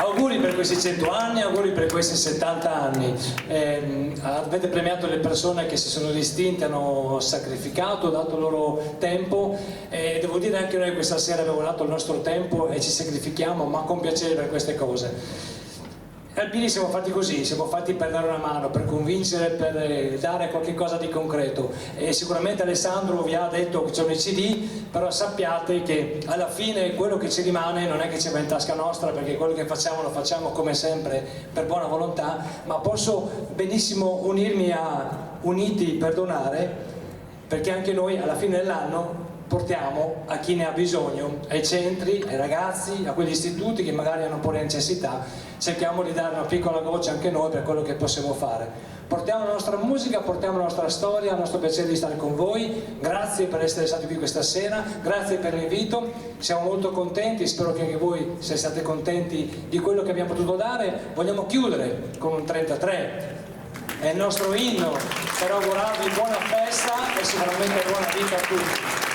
auguri per questi 100 anni, auguri per questi 70 anni. Avete premiato le persone che si sono distinte, hanno sacrificato, dato il loro tempo, e devo dire anche noi questa sera abbiamo dato il nostro tempo e ci sacrifichiamo, ma con piacere per queste cose. Alpini siamo fatti così, siamo fatti per dare una mano, per convincere, per dare qualche cosa di concreto, e sicuramente Alessandro vi ha detto che c'è un CD, però sappiate che alla fine quello che ci rimane non è che ci va in tasca nostra, perché quello che facciamo lo facciamo come sempre per buona volontà, ma posso benissimo unirmi a Uniti per Donare, perché anche noi alla fine dell'anno portiamo a chi ne ha bisogno, ai centri, ai ragazzi, a quegli istituti che magari hanno un po' di necessità, cerchiamo di dare una piccola goccia anche noi per quello che possiamo fare. Portiamo la nostra musica, portiamo la nostra storia, il nostro piacere di stare con voi, grazie per essere stati qui questa sera, grazie per l'invito, siamo molto contenti, spero che anche voi siate stati contenti di quello che abbiamo potuto dare. Vogliamo chiudere con un 33, è il nostro inno, per augurarvi buona festa e sicuramente buona vita a tutti.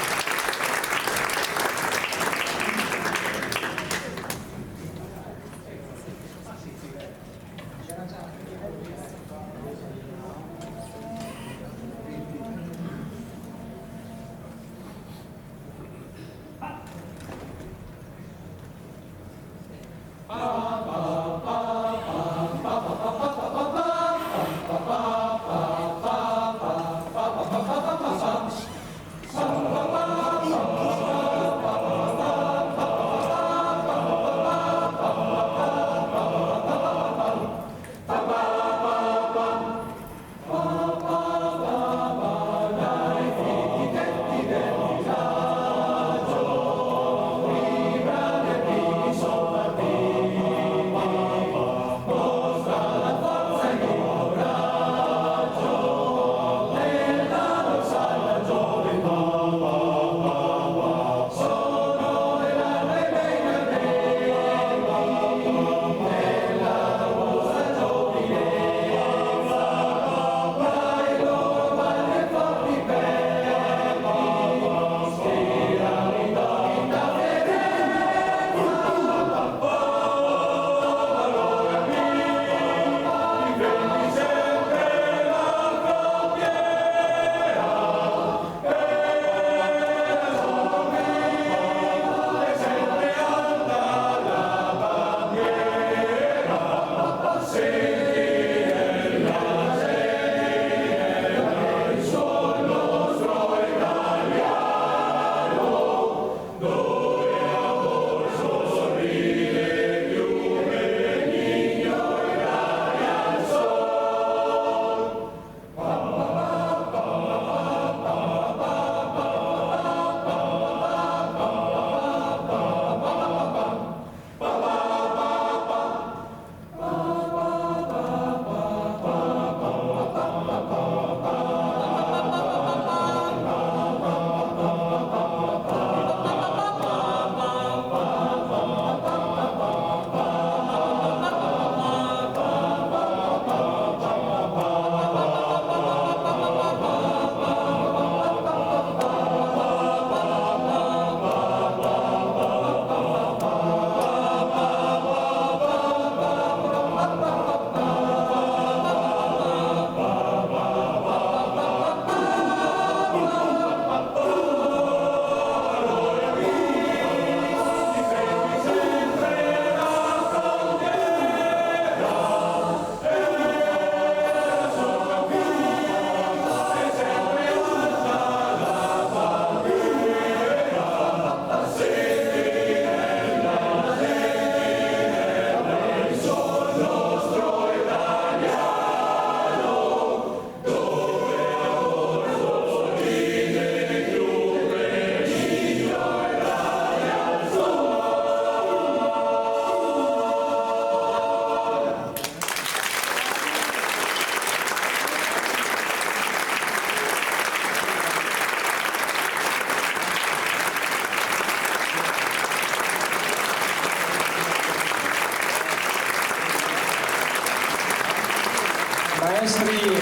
maestri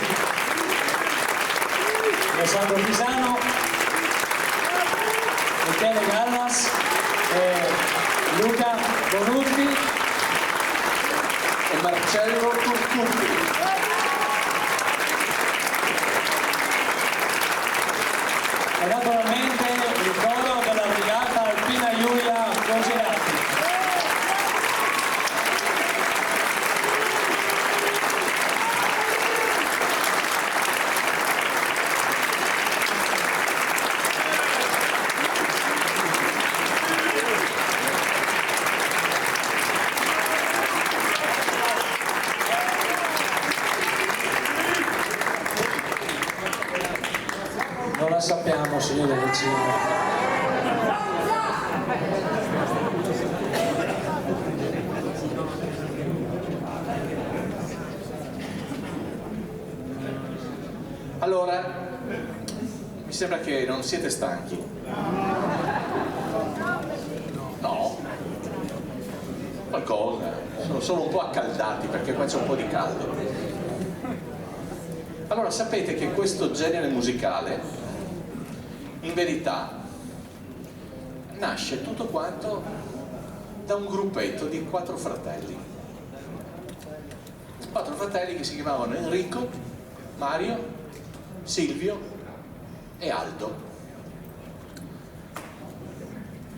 Alessandro Pisano, Michele Gallas e Luca Bonucci. Marcello Turtutti. E naturalmente il coro della Brigata Alpina Giulia Congelati. Non la sappiamo, signore del cinema. Allora, mi sembra che non siete stanchi. No? Qualcosa. Sono un po' accaldati perché qua c'è un po' di caldo. Allora, sapete che questo genere musicale, in verità, nasce tutto quanto da un gruppetto di 4 fratelli. 4 fratelli che si chiamavano Enrico, Mario, Silvio e Aldo,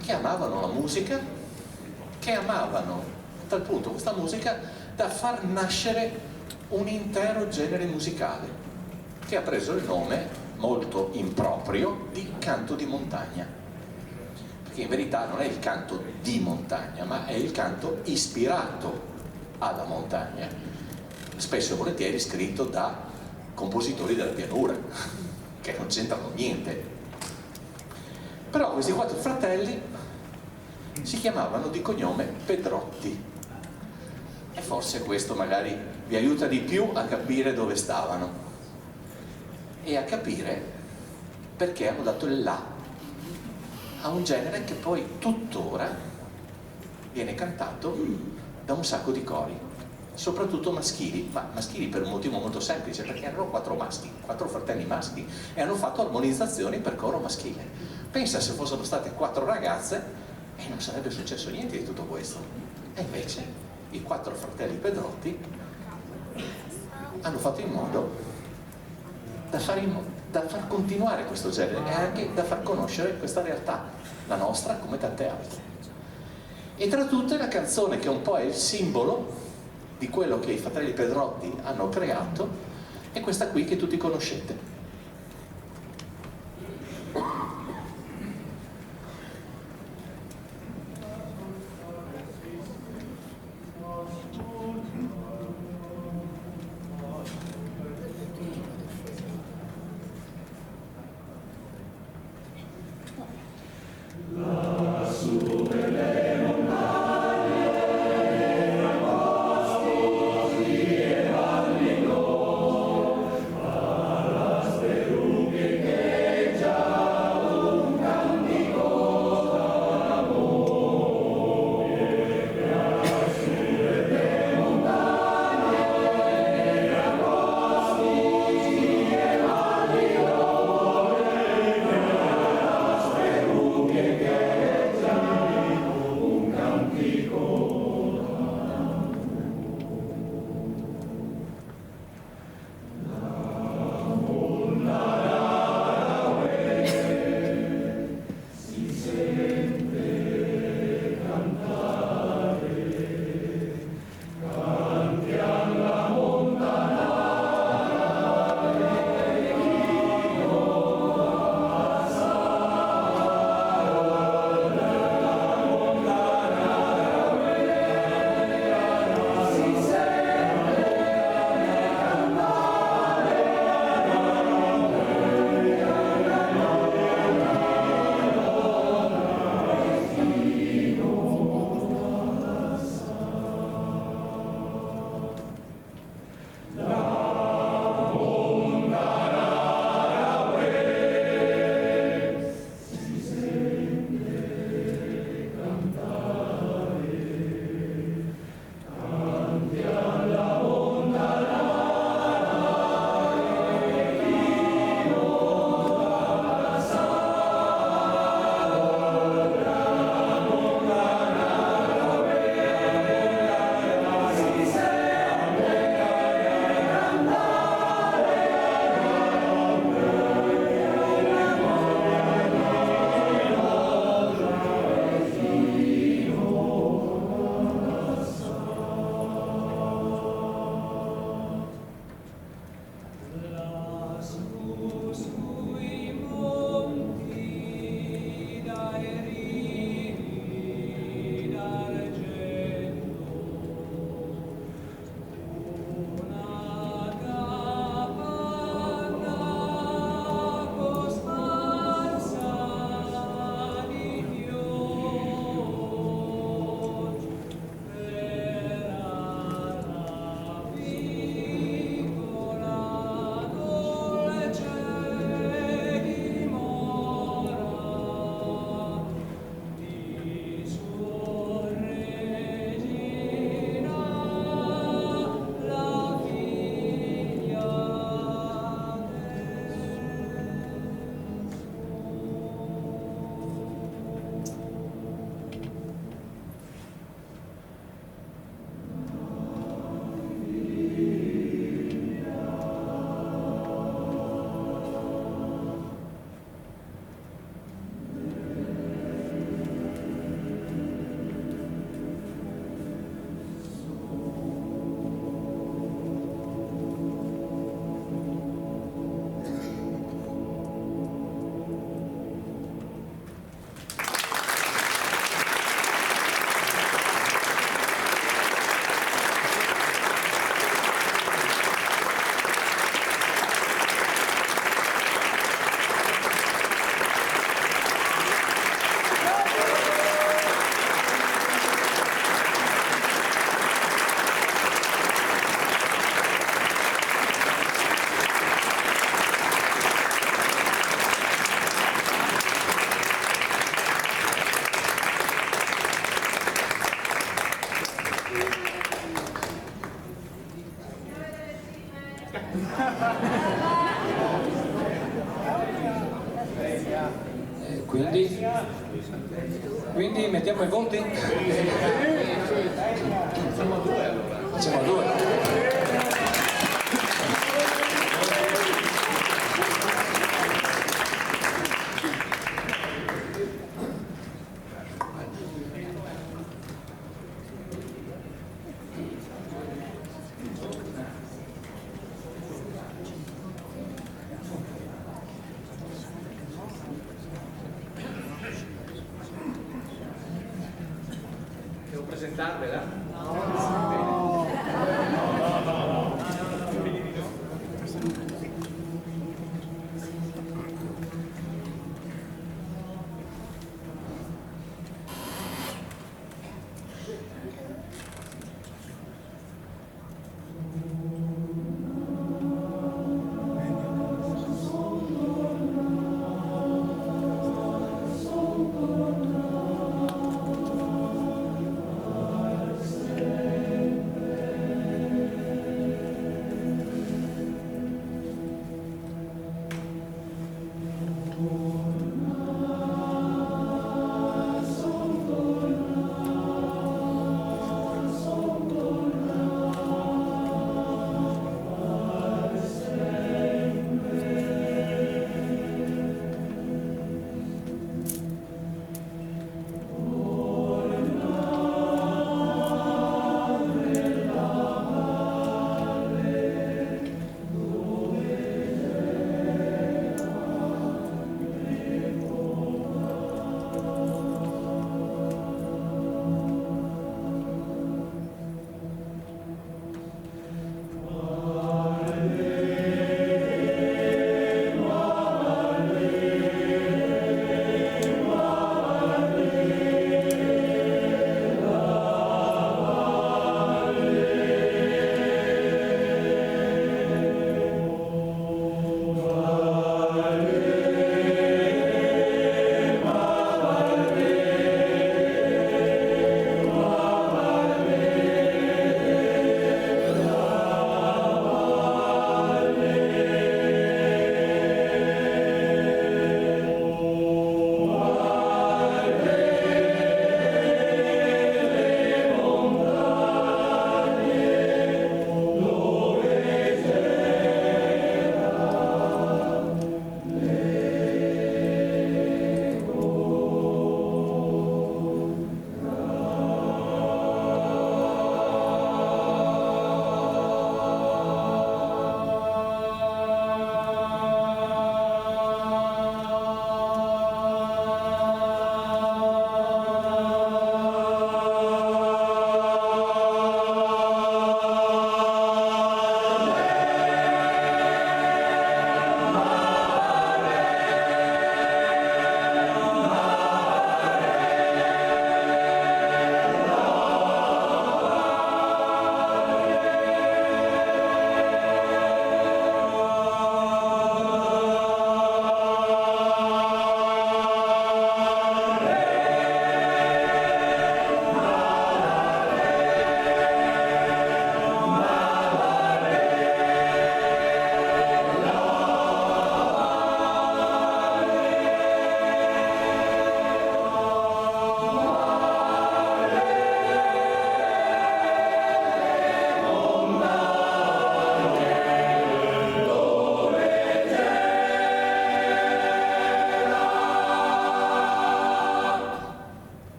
che amavano la musica, che amavano a tal punto questa musica da far nascere un intero genere musicale che ha preso il nome molto improprio di canto di montagna, perché in verità non è il canto di montagna, ma è il canto ispirato alla montagna, spesso e volentieri scritto da compositori della pianura, che non c'entrano niente. Però questi 4 fratelli si chiamavano di cognome Pedrotti, e forse questo magari vi aiuta di più a capire dove stavano e a capire perché hanno dato il là a un genere che poi tuttora viene cantato da un sacco di cori, soprattutto maschili, ma maschili per un motivo molto semplice, perché erano 4 maschi, 4 fratelli maschi, e hanno fatto armonizzazioni per coro maschile. Pensa se fossero state 4 ragazze e non sarebbe successo niente di tutto questo. E invece i 4 fratelli Pedrotti hanno fatto in modo da far continuare questo genere e anche da far conoscere questa realtà, la nostra come tante altre. E tra tutte la canzone che un po' è il simbolo di quello che i fratelli Pedrotti hanno creato è questa qui che tutti conoscete. Quindi mettiamo i voti? Siamo a 2 allora. Siamo a 2. Devo presentarvela?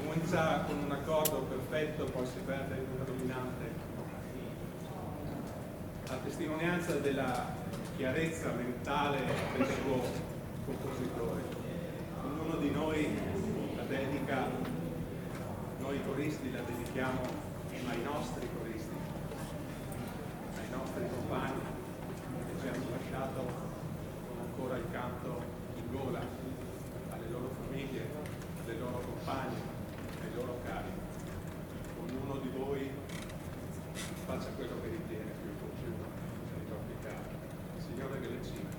Comincia con un accordo perfetto, poi si perde in una dominante. A testimonianza della chiarezza mentale del suo compositore. Ognuno di noi la dedica, noi coristi la dedichiamo ai nostri coristi, ai nostri compagni che ci hanno lasciato con ancora il canto in gola, alle loro famiglie, alle loro compagne, ai loro cari. Ognuno di voi faccia quello che ritiene più opportuno nei propri cari. Signore Galeccina.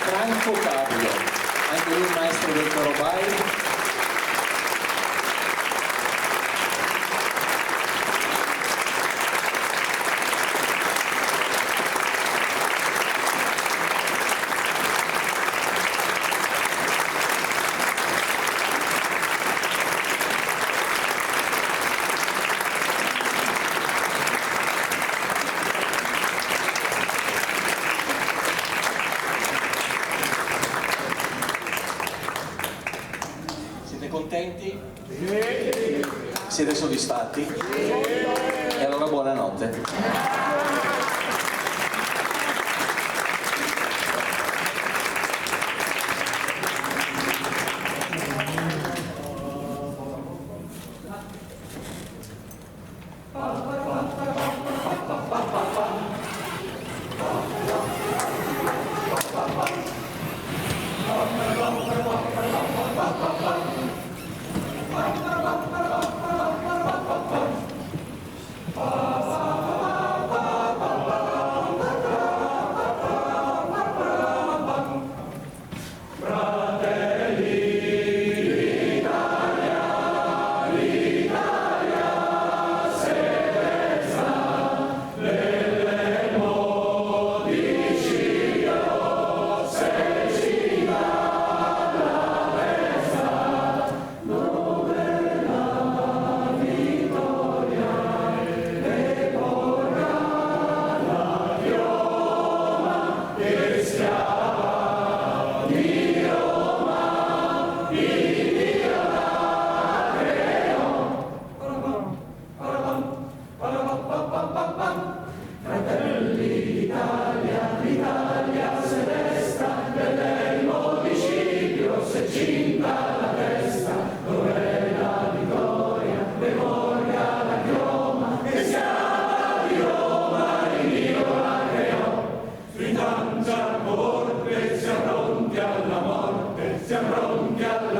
Franco Caglio, anche lui maestro del coro Bail. Contenti? Siete soddisfatti? E allora buonanotte. se cinta la testa, dov'è la vittoria, memoria la chioma, che siamo di Roma, il Dio la creò. Fin tanto morte, siamo pronti alla morte, siamo pronti alla